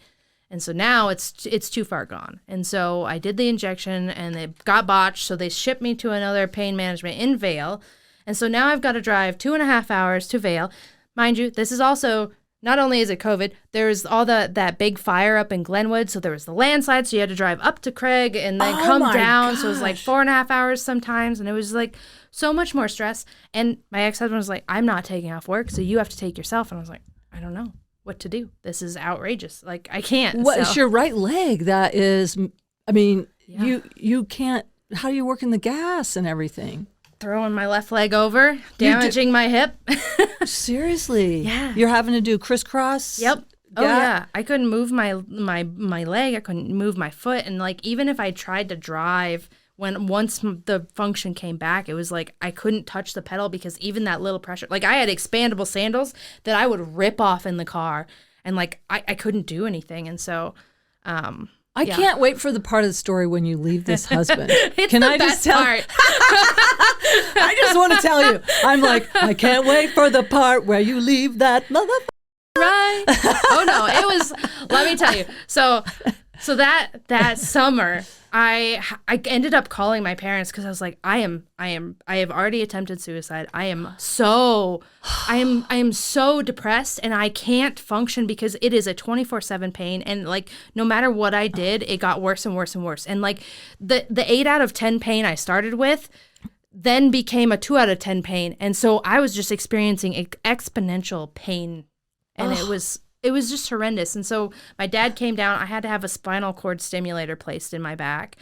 And so now it's too far gone. And so I did the injection, and it got botched. So they shipped me to another pain management in Vail. And so now I've got to drive 2.5 hours to Vail. Mind you, this is also, not only is it COVID, there's all that big fire up in Glenwood. So there was the landslide. So you had to drive up to Craig and then come down. Gosh. So it was like 4.5 hours sometimes. And it was like so much more stress. And my ex-husband was like, I'm not taking off work, so you have to take yourself. And I was like, I don't know what to do. This is outrageous. Like, I can't. What is your right leg? That is, I mean, Yeah. you can't, how are you working the gas and everything? Throwing my left leg over, damaging my hip. Seriously? Yeah. You're having to do crisscross? Yep. Oh yeah. I couldn't move my leg. I couldn't move my foot. And like, even if I tried to drive, once the function came back, it was like I couldn't touch the pedal because even that little pressure, like I had expandable sandals that I would rip off in the car, and like I couldn't do anything. And so I can't wait for the part of the story when you leave this husband. It's Can the I best just tell? part. I just want to tell you. I'm like, I can't wait for the part where you leave that motherfucker. right. Oh no, it was, let me tell you. So that summer, I ended up calling my parents because I was like, I have already attempted suicide. I am so depressed and I can't function because it is a 24/7 pain. And like, no matter what I did, it got worse and worse and worse. And like the 8 out of 10 pain I started with then became a 2 out of 10 pain. And so I was just experiencing exponential pain. And it was just horrendous. And so my dad came down. I had to have a spinal cord stimulator placed in my back.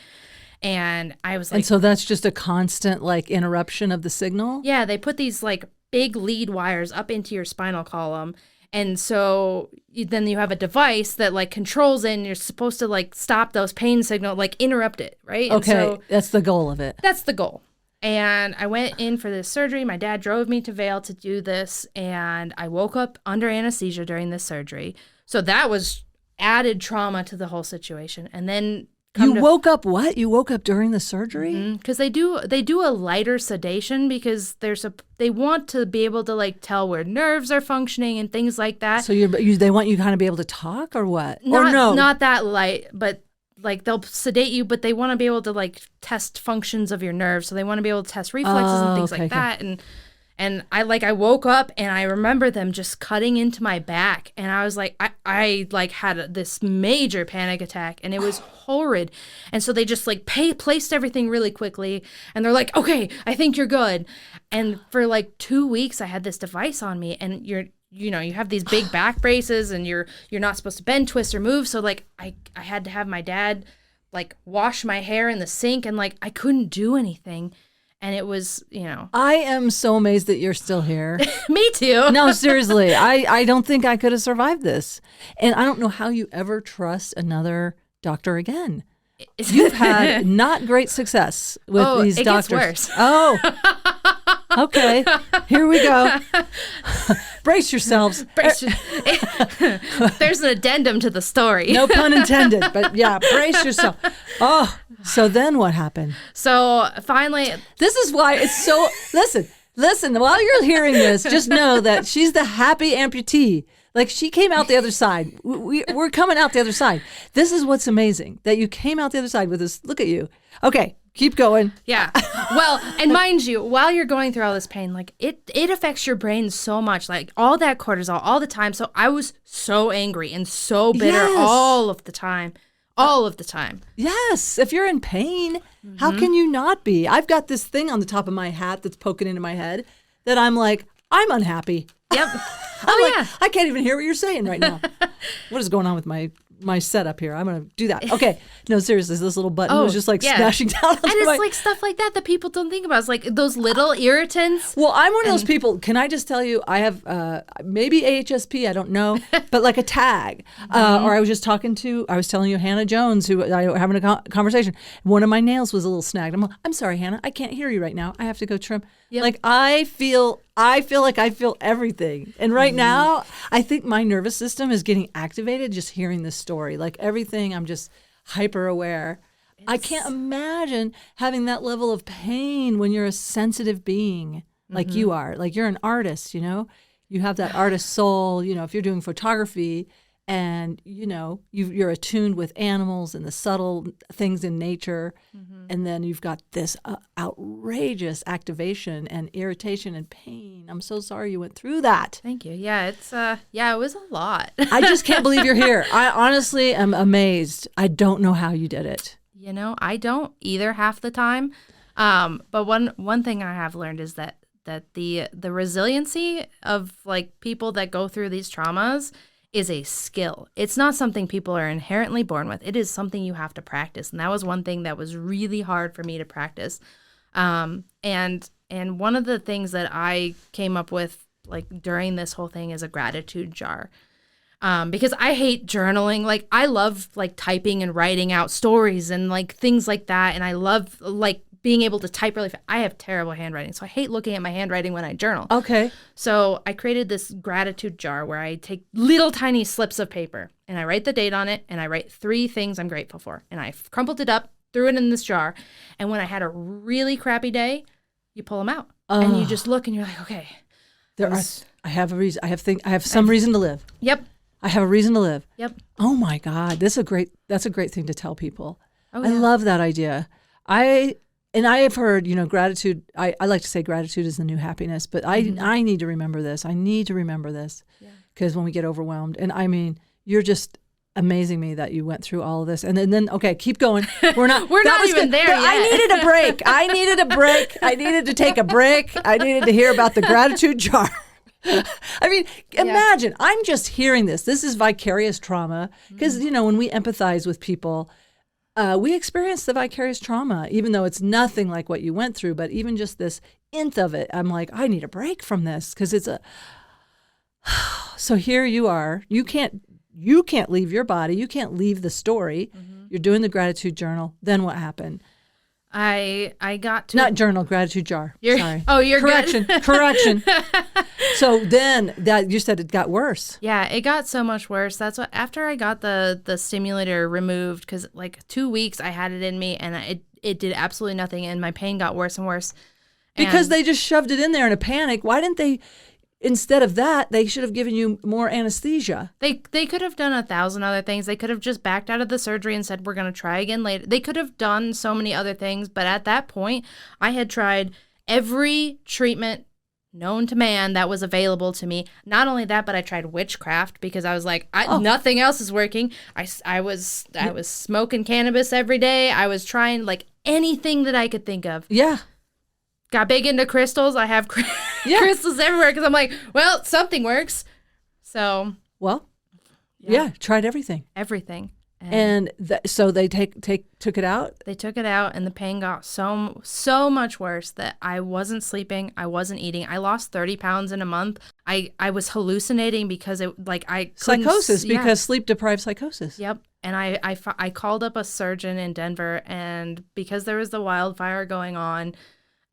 And I was like... And so that's just a constant, like, interruption of the signal? Yeah, they put these, like, big lead wires up into your spinal column. And so then you have a device that, like, controls it, and you're supposed to, like, stop those pain signals, like, interrupt it, right? Okay, so that's the goal of it. That's the goal. And I went in for this surgery. My dad drove me to Vail to do this, and I woke up under anesthesia during this surgery. So that was added trauma to the whole situation. And then woke up what? You woke up during the surgery? Because they do a lighter sedation because they want to be able to like tell where nerves are functioning and things like that. So they want you kind of be able to talk or what? Or no? Not that light, but like they'll sedate you, but they want to be able to like test functions of your nerves. So they want to be able to test reflexes and things like that. And I woke up and I remember them just cutting into my back. And I was like, I like had this major panic attack and it was horrid. And so they just like placed everything really quickly. And they're like, okay, I think you're good. And for like 2 weeks, I had this device on me and you have these big back braces and you're not supposed to bend, twist, or move. So like I had to have my dad like wash my hair in the sink and like I couldn't do anything. And it was, I am so amazed that you're still here. Me too. No, seriously. I don't think I could have survived this. And I don't know how you ever trust another doctor again. You've had not great success with these doctors. It gets worse. Oh, okay. Here we go. Brace yourselves. There's an addendum to the story. No pun intended, but yeah, brace yourself. Oh, so then what happened? So finally... This is why it's so... Listen, while you're hearing this, just know that she's the happy amputee. Like, she came out the other side. We're coming out the other side. This is what's amazing, that you came out the other side with this. Look at you. Okay, keep going. Yeah. Well, and mind you, while you're going through all this pain, like, it affects your brain so much. Like, all that cortisol, all the time. So I was so angry and so bitter all of the time. All of the time. Yes. If you're in pain, how can you not be? I've got this thing on the top of my hat that's poking into my head that I'm like, I'm unhappy. Yep. Yeah. I can't even hear what you're saying right now. What is going on with my setup here? I'm going to do that. Okay. No, seriously, this little button was just like smashing down onto and it's like stuff like that people don't think about. It's like those little irritants. Well, I'm one of those people. Can I just tell you, I have maybe AHSP, I don't know, but like a tag. Or I was telling you Hannah Jones, who I were having a conversation. One of my nails was a little snagged. I'm sorry, Hannah, I can't hear you right now. I have to go trim. Yep. Like I feel like I feel everything. And right now, I think my nervous system is getting activated just hearing this story. Like everything, I'm just hyper aware. I can't imagine having that level of pain when you're a sensitive being like you are. Like you're an artist, you have that artist soul, if you're doing photography and, you're attuned with animals and the subtle things in nature. And then you've got this outrageous activation and irritation and pain. I'm so sorry you went through that. Thank you. Yeah, it was a lot. I just can't believe you're here. I honestly am amazed. I don't know how you did it. I don't either half the time. But one thing I have learned is that the resiliency of like people that go through these traumas is a skill. It's not something people are inherently born with. It is something you have to practice. And that was one thing that was really hard for me to practice. And one of the things that I came up with like during this whole thing is a gratitude jar. Because I hate journaling. Like I love like typing and writing out stories and like things like that. And I love like being able to type really fast. I have terrible handwriting, so I hate looking at my handwriting when I journal. Okay. So I created this gratitude jar where I take little tiny slips of paper and I write the date on it and I write 3 things I'm grateful for. And I crumpled it up, threw it in this jar. And when I had a really crappy day, you pull them out and you just look and you're like, okay, I have a reason. I have some reason to live. Yep. I have a reason to live. Yep. Oh my God. That's a great thing to tell people. Oh, I yeah. love that idea. I have heard, gratitude. I like to say gratitude is the new happiness, but I need to remember this. I need to remember this because when we get overwhelmed, and I mean, you're just amazing me that you went through all of this. And then okay, keep going. We're not even there yet. I needed a break. I needed to take a break. I needed to hear about the gratitude jar. I mean, imagine, I'm just hearing this. This is vicarious trauma because, when we empathize with people, we experience the vicarious trauma, even though it's nothing like what you went through. But even just this nth of it, I'm like, I need a break from this because it's so here you are. You can't leave your body. You can't leave the story. You're doing the gratitude journal. Then what happened? I got to not journal, gratitude jar. Sorry. Oh, you're correction. Good. Correction. So then that you said it got worse. Yeah, it got so much worse. That's what after I got the stimulator removed, because like 2 weeks I had it in me and it did absolutely nothing, and my pain got worse and worse. Because they just shoved it in there in a panic. Why didn't they? Instead of that, they should have given you more anesthesia. They could have done 1,000 other things. They could have just backed out of the surgery and said, we're going to try again later. They could have done so many other things. But at that point, I had tried every treatment known to man that was available to me. Not only that, but I tried witchcraft because I was like, nothing else is working. I was smoking cannabis every day. I was trying like anything that I could think of. Yeah. Got big into crystals. I have crystals everywhere because I'm like, well, something works. So. Well, tried everything. Everything. And so they took it out? They took it out, and the pain got so much worse that I wasn't sleeping. I wasn't eating. I lost 30 pounds in a month. I was hallucinating because psychosis, because sleep-deprived psychosis. Yep. And I called up a surgeon in Denver, and because there was the wildfire going on,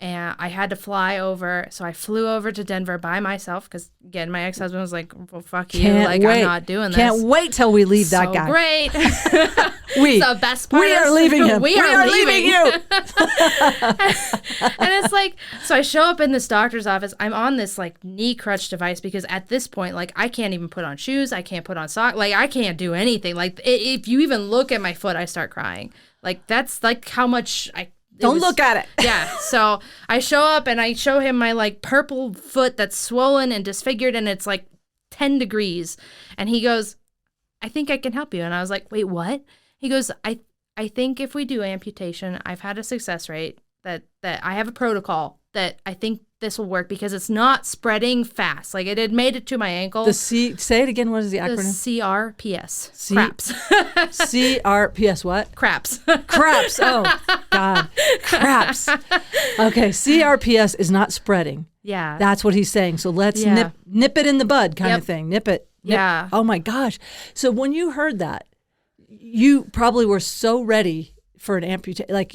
and I had to fly over. So I flew over to Denver by myself because, again, my ex-husband was like, well, fuck you. I'm not doing this. Can't wait till we leave that guy. Great. The best part we are leaving him. We are leaving you. And it's like, so I show up in this doctor's office. I'm on this like knee crutch device because at this point, like I can't even put on shoes. I can't put on socks. Like I can't do anything. Like if you even look at my foot, I start crying. Like that's like how much Don't look at it. Yeah. So I show up and I show him my like purple foot that's swollen and disfigured and it's like 10 degrees. And he goes, I think I can help you. And I was like, wait, what? He goes, I think if we do amputation, I've had a success rate that I have a protocol that I think this will work because it's not spreading fast. Like it had made it to my ankle. Say it again. What is the acronym? CRPS. Craps. CRPS what? Craps. Craps. Oh, God. Craps. Okay. CRPS is not spreading. Yeah. That's what he's saying. So let's nip it in the bud kind of thing. Nip it. Yeah. Oh, my gosh. So when you heard that, you probably were so ready for an amputation. Like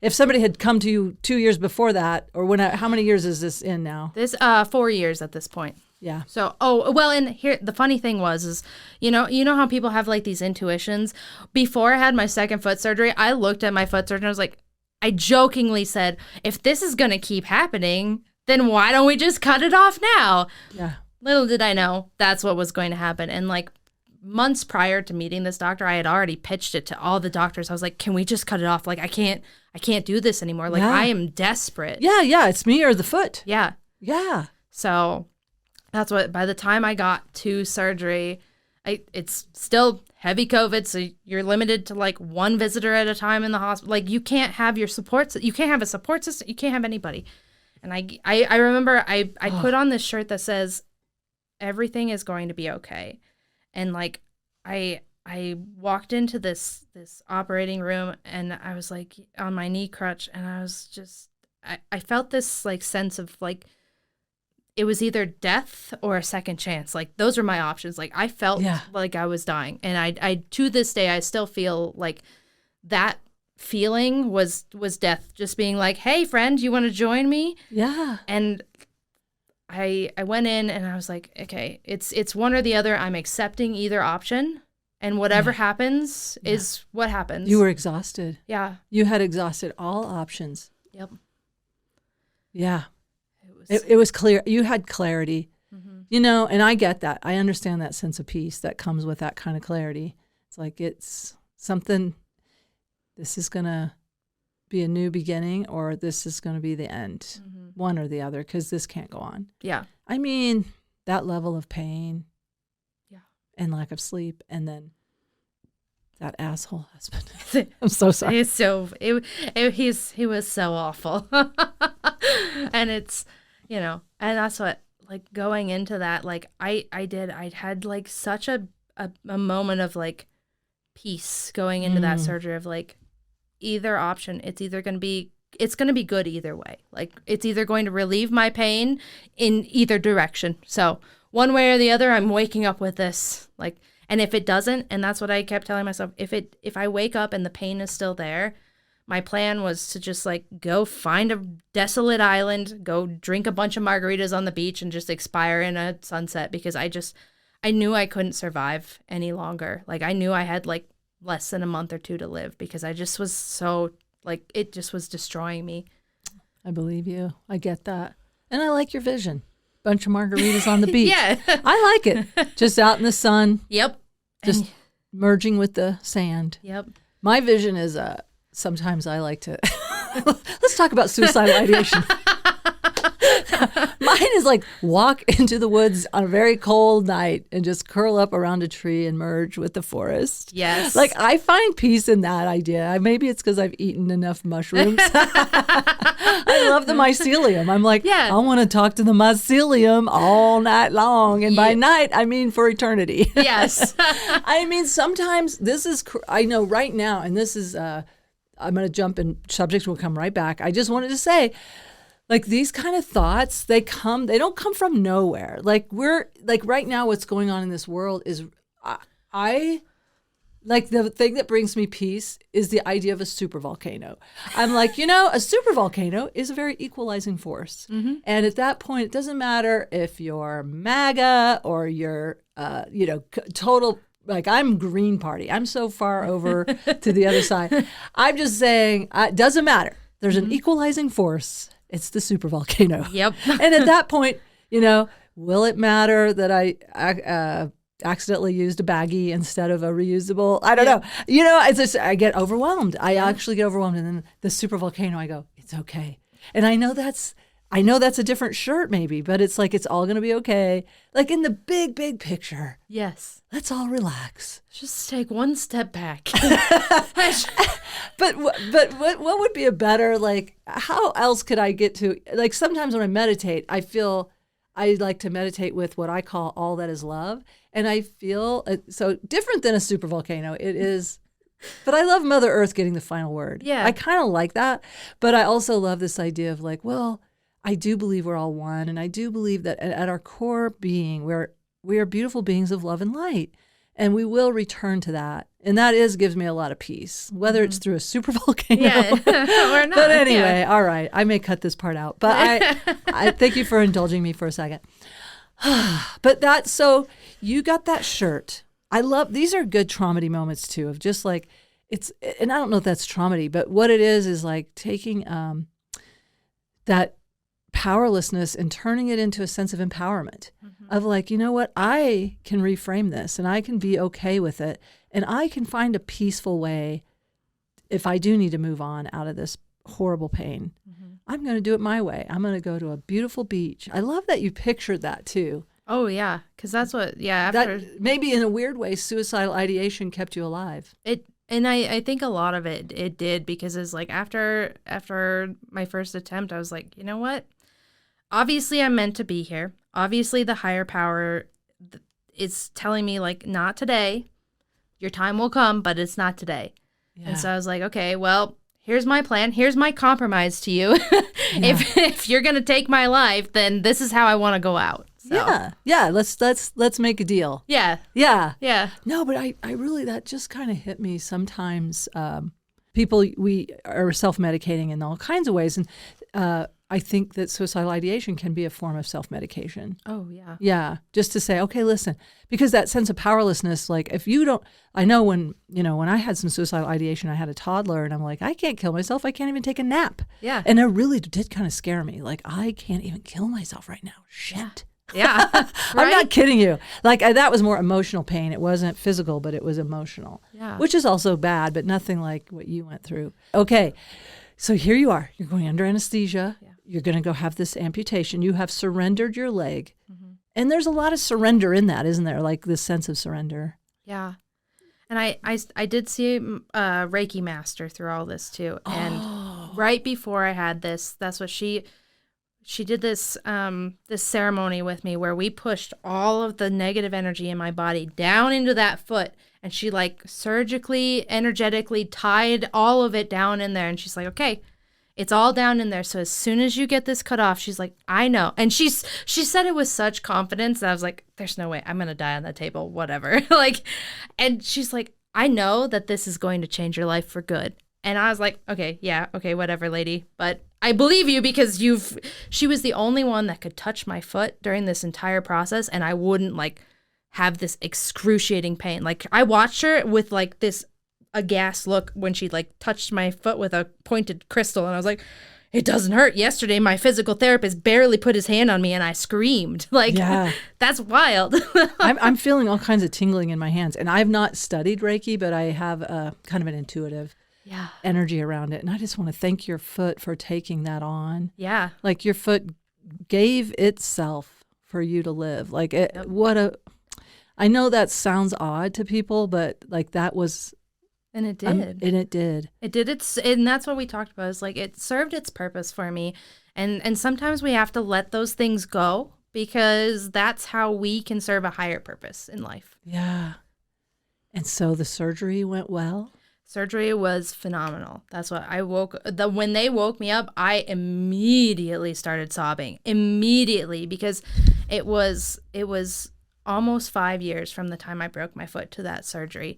if somebody had come to you 2 years before that, or how many years is this in now? This 4 years at this point. Yeah. So, and here the funny thing is, you know how people have like these intuitions. Before I had my second foot surgery, I looked at my foot surgeon and I was like, I jokingly said, if this is gonna keep happening, then why don't we just cut it off now? Yeah. Little did I know that's what was going to happen. And like months prior to meeting this doctor, I had already pitched it to all the doctors. I was like, can we just cut it off? Like I can't do this anymore. Like I am desperate. Yeah, it's me or the foot. Yeah. Yeah. So that's what, by the time I got to surgery, it's still heavy COVID. So you're limited to like one visitor at a time in the hospital. Like you can't have your supports. You can't have a support system. You can't have anybody. And I remember I put on this shirt that says, everything is going to be okay. And like, I walked into this operating room and I was like on my knee crutch and I was just, I felt this like sense of like, it was either death or a second chance. Like those were my options. Like I felt like I was dying. And I to this day, I still feel like that feeling was death. Just being like, hey friend, you want to join me? Yeah. And I went in and I was like, okay, it's one or the other. I'm accepting either option. And whatever happens is what happens. You were exhausted. Yeah. You had exhausted all options. Yep. Yeah. It was clear. You had clarity, you know, and I get that. I understand that sense of peace that comes with that kind of clarity. It's like it's something, this is going to be a new beginning or this is going to be the end, one or the other, because this can't go on. Yeah. I mean, that level of pain and lack of sleep, and then that asshole husband. I'm so sorry. He was so awful. And it's, you know, and that's what, like, going into that, like, I had like such a moment of like peace going into that surgery of like, either option, it's going to be good either way. Like, it's either going to relieve my pain in either direction. So one way or the other, I'm waking up with this, like, and if it doesn't, and that's what I kept telling myself, if I wake up and the pain is still there, my plan was to just like go find a desolate island, go drink a bunch of margaritas on the beach and just expire in a sunset, because I knew I couldn't survive any longer. Like, I knew I had like less than a month or two to live, because I just was so, like, it just was destroying me. I believe you. I get that. And I like your vision. Bunch of margaritas on the beach. Yeah. I like it. Just out in the sun. Yep. Just merging with the sand. Yep. My vision is sometimes I like to let's talk about suicidal ideation. Mine is like walk into the woods on a very cold night and just curl up around a tree and merge with the forest. Yes. Like, I find peace in that idea. Maybe it's because I've eaten enough mushrooms. I love the mycelium. I'm like, I want to talk to the mycelium all night long. And by night, I mean for eternity. Yes. I mean, sometimes I know right now, and this is, I'm going to jump in, subjects will come right back. I just wanted to say, like, these kind of thoughts, they don't come from nowhere. Like, right now, what's going on in this world is, I like, the thing that brings me peace is the idea of a supervolcano. I'm like, you know, a supervolcano is a very equalizing force. And at that point, it doesn't matter if you're MAGA or you're, total, like, I'm Green Party. I'm so far over to the other side. I'm just saying, it doesn't matter. There's an equalizing force. It's the supervolcano. Yep. And at that point, you know, will it matter that I accidentally used a baggie instead of a reusable? I don't know. You know, it's just, I get overwhelmed. I actually get overwhelmed. And then the supervolcano, I go, it's okay. And I know that's a different shirt maybe, but it's like, it's all going to be okay. Like, in the big, big picture. Yes. Let's all relax. Just take one step back. But what would be a better, like, how else could I get to, like, sometimes when I meditate, I feel I like to meditate with what I call all that is love. And I feel so different than a supervolcano. It is, but I love Mother Earth getting the final word. Yeah. I kind of like that. But I also love this idea of like, well, I do believe we're all one. And I do believe that at our core being, we are beautiful beings of love and light. And we will return to that. And that gives me a lot of peace, whether it's through a supervolcano or not. But anyway, all right. I may cut this part out. But I thank you for indulging me for a second. But so you got that shirt. I love, these are good traumedy moments too, of just like, and I don't know if that's traumedy, but what it is like taking that powerlessness and turning it into a sense of empowerment of like, you know what, I can reframe this and I can be okay with it. And I can find a peaceful way if I do need to move on out of this horrible pain. I'm going to do it my way. I'm going to go to a beautiful beach. I love that you pictured that too. Oh, yeah. Because that's what, after. That maybe in a weird way, suicidal ideation kept you alive. And I think a lot of it did, because it's like after my first attempt, I was like, you know what? Obviously, I'm meant to be here. Obviously, the higher power is telling me, like, not today. Your time will come, but it's not today. Yeah. And so I was like, okay, well, here's my plan. Here's my compromise to you. If you're going to take my life, then this is how I want to go out. So. Yeah. Let's make a deal. Yeah. No, but I really, that just kind of hit me. Sometimes people, we are self-medicating in all kinds of ways, and I think that suicidal ideation can be a form of self-medication. Oh, yeah. Yeah. Just to say, okay, listen, because that sense of powerlessness, like if you don't, I know when I had some suicidal ideation, I had a toddler and I'm like, I can't kill myself. I can't even take a nap. Yeah. And it really did kind of scare me. Like, I can't even kill myself right now. Shit. Yeah. Right? I'm not kidding you. Like that was more emotional pain. It wasn't physical, but it was emotional, which is also bad, but nothing like what you went through. Okay. So here you are. You're going under anesthesia. Yeah. You're going to go have this amputation. You have surrendered your leg. Mm-hmm. And there's a lot of surrender in that, isn't there? Like this sense of surrender. Yeah. And I did see a Reiki master through all this too. And right before I had this, that's what she did this ceremony with me where we pushed all of the negative energy in my body down into that foot. And she like surgically, energetically tied all of it down in there. And she's like, okay, it's all down in there. So as soon as you get this cut off, she's like, I know. And she said it with such confidence that I was like, there's no way I'm going to die on that table, whatever. And she's like, I know that this is going to change your life for good. And I was like, okay, yeah, okay, whatever, lady. But I believe you because she was the only one that could touch my foot during this entire process. And I wouldn't like have this excruciating pain. Like I watched her with like this aghast look when she like touched my foot with a pointed crystal. And I was like, it doesn't hurt. Yesterday, my physical therapist barely put his hand on me and I screamed. Like, that's wild. I'm feeling all kinds of tingling in my hands. And I've not studied Reiki, but I have kind of an intuitive energy around it. And I just want to thank your foot for taking that on. Yeah. Like your foot gave itself for you to live. Like I know that sounds odd to people, but like that was. And it did. And it did. It did. And that's what we talked about. Is like it served its purpose for me. And sometimes we have to let those things go because that's how we can serve a higher purpose in life. Yeah. And so the surgery went well? Surgery was phenomenal. That's what when they woke me up, I immediately started sobbing. Immediately, because it was almost 5 years from the time I broke my foot to that surgery.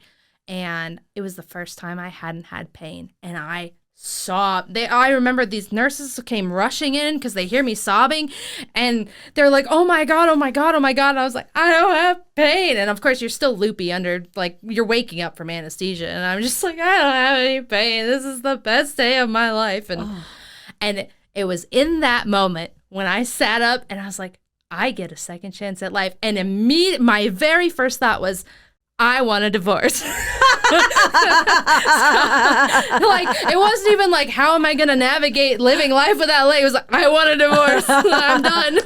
And it was the first time I hadn't had pain. And I sobbed. I remember these nurses came rushing in because they hear me sobbing. And they're like, oh my God, oh my God, oh my God. And I was like, I don't have pain. And of course, you're still loopy under, like, you're waking up from anesthesia. And I'm just like, I don't have any pain. This is the best day of my life. And it was in that moment when I sat up and I was like, I get a second chance at life. And my very first thought was, I want a divorce. So, like, it wasn't even like, how am I going to navigate living life without leg? It was like, I want a divorce. I'm done.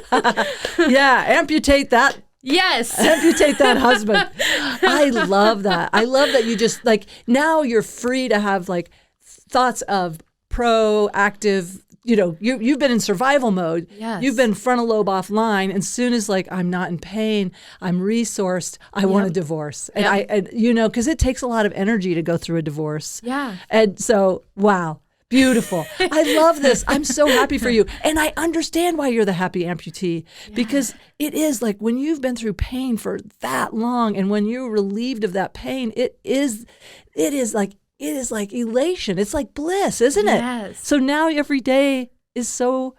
Yeah, amputate that. Yes. Amputate that husband. I love that. I love that you just, like, now you're free to have, like, thoughts of proactive, you've been in survival mode. Yes. You've been frontal lobe offline. And as soon as like, I'm not in pain, I'm resourced, I want a divorce. And because it takes a lot of energy to go through a divorce. Yeah. And so, wow, beautiful. I love this. I'm so happy for you. And I understand why you're the happy amputee, because it is like when you've been through pain for that long and when you're relieved of that pain, it is like elation. It's like bliss, isn't it? Yes. So now every day is so.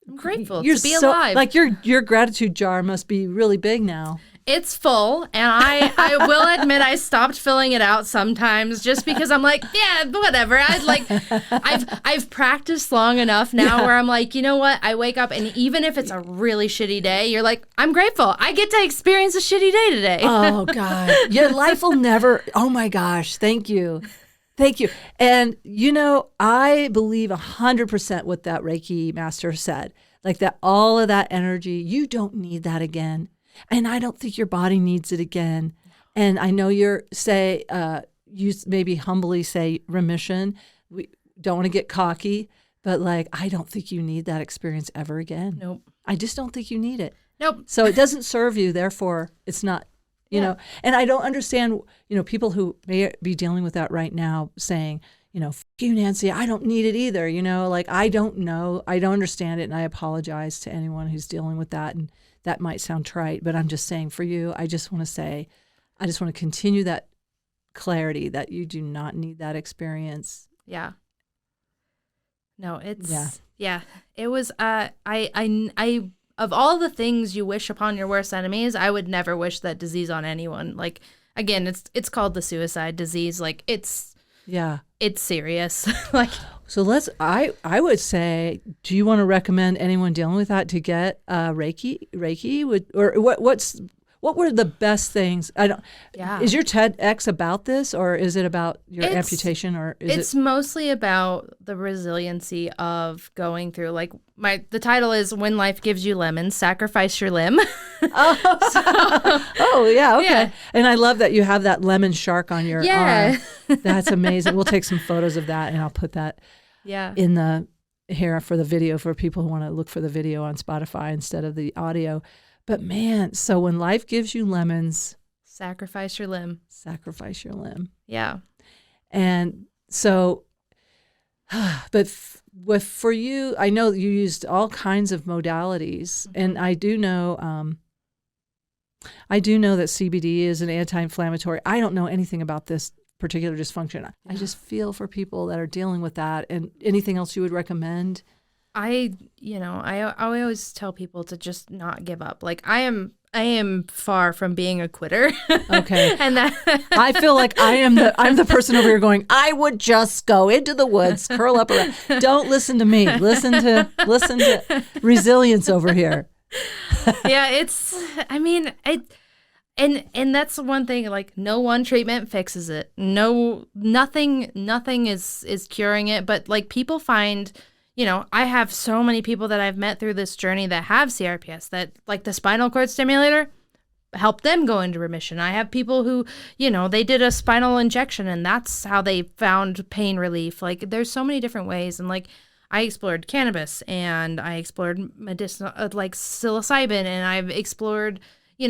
I'm grateful to be alive. Like your gratitude jar must be really big now. It's full, and I will admit I stopped filling it out sometimes just because I'm like, yeah, whatever. I've practiced long enough now where I'm like, you know what? I wake up, and even if it's a really shitty day, you're like, I'm grateful. I get to experience a shitty day today. Oh God, your life will never. Oh my gosh, thank you. Thank you. And, I believe 100% what that Reiki master said. Like that, all of that energy, you don't need that again. And I don't think your body needs it again. And I know you maybe humbly say remission. We don't want to get cocky, but like, I don't think you need that experience ever again. Nope. I just don't think you need it. Nope. So it doesn't serve you. Therefore, it's not. And I don't understand, people who may be dealing with that right now saying, F you, Nancy, I don't need it either. Like, I don't know. I don't understand it. And I apologize to anyone who's dealing with that. And that might sound trite, but I'm just saying for you, I just want to continue that clarity that you do not need that experience. Yeah. No, it was, I, of all the things you wish upon your worst enemies, I would never wish that disease on anyone. Like, again, it's called the suicide disease. Like, it's serious. Like, so I would say, do you want to recommend anyone dealing with that to get Reiki? What were the best things? Is your TEDx about this, or is it about your amputation, or it's mostly about the resiliency of going through, like, the title is When Life Gives You Lemons, Sacrifice Your Limb. Oh yeah, okay. Yeah. And I love that you have that lemon shark on your arm. That's amazing. We'll take some photos of that, and I'll put that in the here for the video for people who want to look for the video on Spotify instead of the audio. But man, so when life gives you lemons, sacrifice your limb. Sacrifice your limb. Yeah. And so, but for you, I know you used all kinds of modalities, and I do know that CBD is an anti-inflammatory. I don't know anything about this particular dysfunction. I just feel for people that are dealing with that. And anything else you would recommend? I always tell people to just not give up. Like, I am far from being a quitter. Okay. And that I feel like I'm the person over here going, I would just go into the woods, curl up around. Don't listen to me. Listen to resilience over here. Yeah, and that's one thing, like, no one treatment fixes it. Nothing is curing it, but, like, people find, I have so many people that I've met through this journey that have CRPS that, like, the spinal cord stimulator helped them go into remission. I have people who, they did a spinal injection and that's how they found pain relief. Like, there's so many different ways. And, like, I explored cannabis and I explored medicinal, like psilocybin, and I've explored,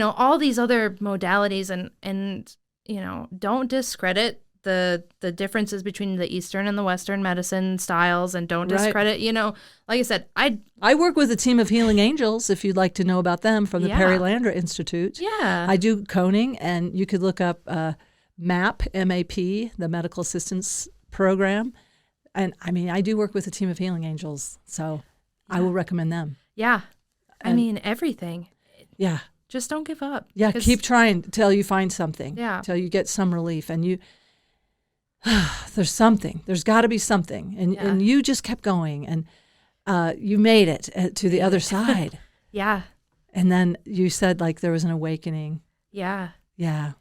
all these other modalities, and don't discredit the differences between the Eastern and the Western medicine styles, and don't discredit, like I said, I work with a team of healing angels, if you'd like to know about them, from the Perry Landra Institute. Yeah. I do coning, and you could look up MAP, M-A-P, the Medical Assistance Program. And I mean, I do work with a team of healing angels, so I will recommend them. Yeah. I mean, everything. Yeah. Just don't give up. Yeah, keep trying till you find something. Yeah. Till you get some relief. And there's something. There's got to be something. And you just kept going, and you made it to the other side. Yeah. And then you said, like, there was an awakening. Yeah. Yeah.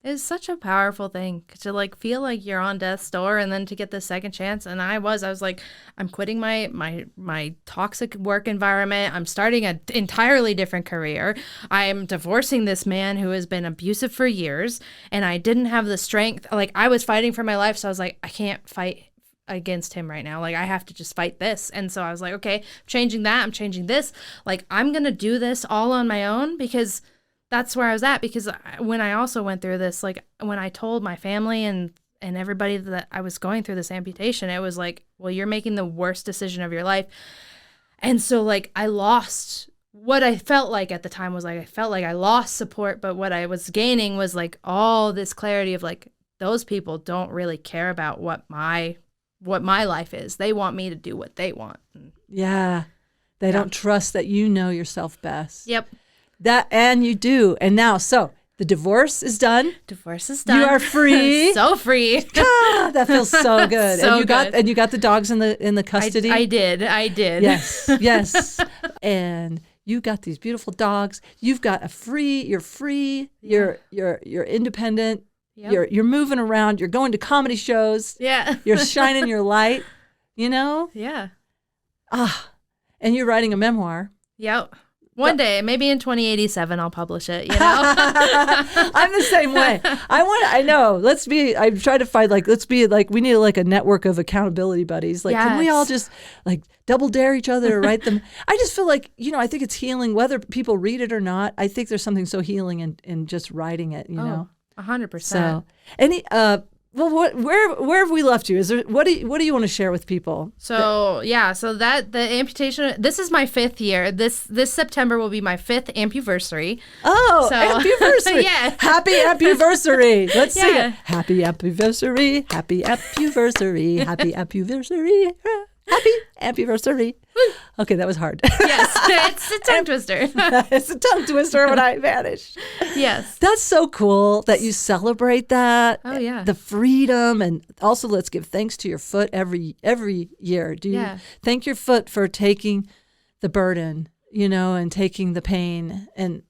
It's such a powerful thing to, like, feel like you're on death's door, and then to get the second chance. And I was like, I'm quitting my toxic work environment. I'm starting an entirely different career. I'm divorcing this man who has been abusive for years, and I didn't have the strength. Like, I was fighting for my life, so I was like, I can't fight against him right now. Like, I have to just fight this. And so I was like, okay, I'm changing that. I'm changing this. Like, I'm going to do this all on my own, because that's where I was at. Because when I also went through this, like, when I told my family and everybody that I was going through this amputation, it was like, well, you're making the worst decision of your life. And so, like, I lost what I felt like at the time. Was like, I felt like I lost support, but what I was gaining was, like, all this clarity of, like, those people don't really care about what my life is. They want me to do what they want. Yeah. They don't trust that you know yourself best. Yep. And you do. And now, so the divorce is done. Divorce is done. You are free. So free. That feels so good. So and you got the dogs in the custody. I did. Yes. And you got these beautiful dogs. You've got you're free. Yeah. You're independent. Yep. You're moving around. You're going to comedy shows. Yeah. You're shining your light. Yeah. And you're writing a memoir. Yep. One day, maybe in 2087, I'll publish it, I'm the same way. I know. I'm trying to find, we need like a network of accountability buddies. Like, Can we all just, like, double dare each other to write them? I just feel like, I think it's healing, whether people read it or not. I think there's something so healing in just writing it, know? 100%. So, where have we left you? Is there what do you want to share with people? So that the amputation. This is my 5th year. This September will be my 5th ampuversary. Oh, ampuversary! Yeah, happy ampuversary. Let's sing it. Happy ampuversary. Happy ampuversary. Happy ampuversary. Happy anniversary. Okay, that was hard. Yes, it's a tongue twister. It's a tongue twister when I vanish. Yes. That's so cool that you celebrate that. Oh, yeah. The freedom. And also let's give thanks to your foot every year. Do you thank your foot for taking the burden, and taking the pain and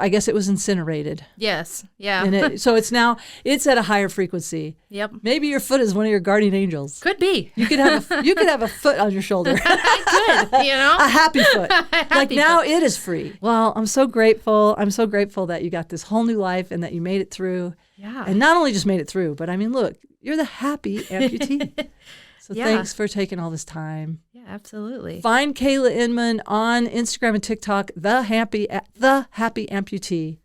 I guess it was incinerated. Yes. Yeah. And so it's at a higher frequency. Yep. Maybe your foot is one of your guardian angels. Could be. You could have a foot on your shoulder. I could, A happy foot. Happy now foot. it is free. Well, I'm so grateful. I'm so grateful that you got this whole new life and that you made it through. Yeah. And not only just made it through, but I mean, look, you're the happy amputee. So thanks for taking all this time. Yeah, absolutely. Find Kayla Inman on Instagram and TikTok, the Happy Amputee.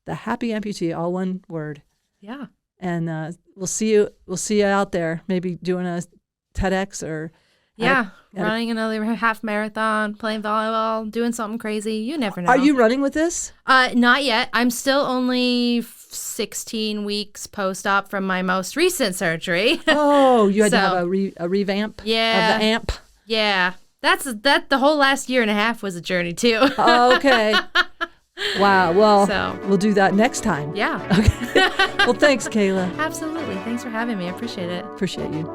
The Happy Amputee, all one word. Yeah. And we'll see you out there, maybe doing a TEDx or running another half marathon, playing volleyball, doing something crazy. You never know. Are you running with this? Not yet. I'm still only 16 weeks post-op from my most recent surgery. Oh, you had to have a revamp of the amp? Yeah. The whole last year and a half was a journey too. Oh, okay. Wow. Well, we'll do that next time. Yeah. Okay. Well, thanks, Kayla. Absolutely. Thanks for having me. I appreciate it. Appreciate you.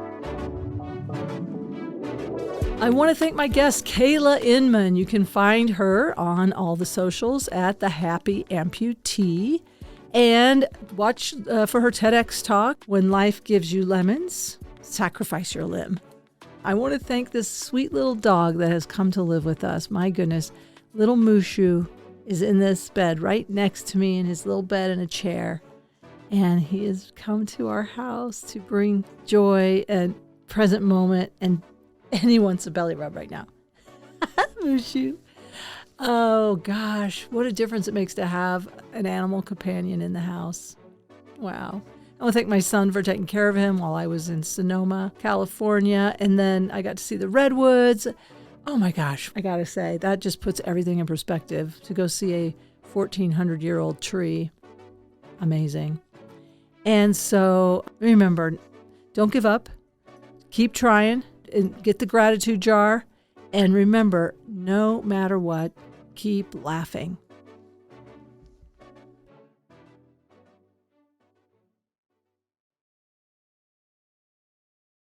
I want to thank my guest, Kayla Inman. You can find her on all the socials at the Happy Amputee. And watch for her TEDx talk, When Life Gives You Lemons, Sacrifice Your Limb. I want to thank this sweet little dog that has come to live with us. My goodness, little Mushu is in this bed right next to me in his little bed in a chair. And he has come to our house to bring joy and present moment. And he wants a belly rub right now. Mushu. Oh, gosh, what a difference it makes to have an animal companion in the house. Wow. I want to thank my son for taking care of him while I was in Sonoma, California. And then I got to see the redwoods. Oh, my gosh. I got to say, that just puts everything in perspective to go see a 1,400-year-old tree. Amazing. And so remember, don't give up. Keep trying and get the gratitude jar. And remember, no matter what, keep laughing.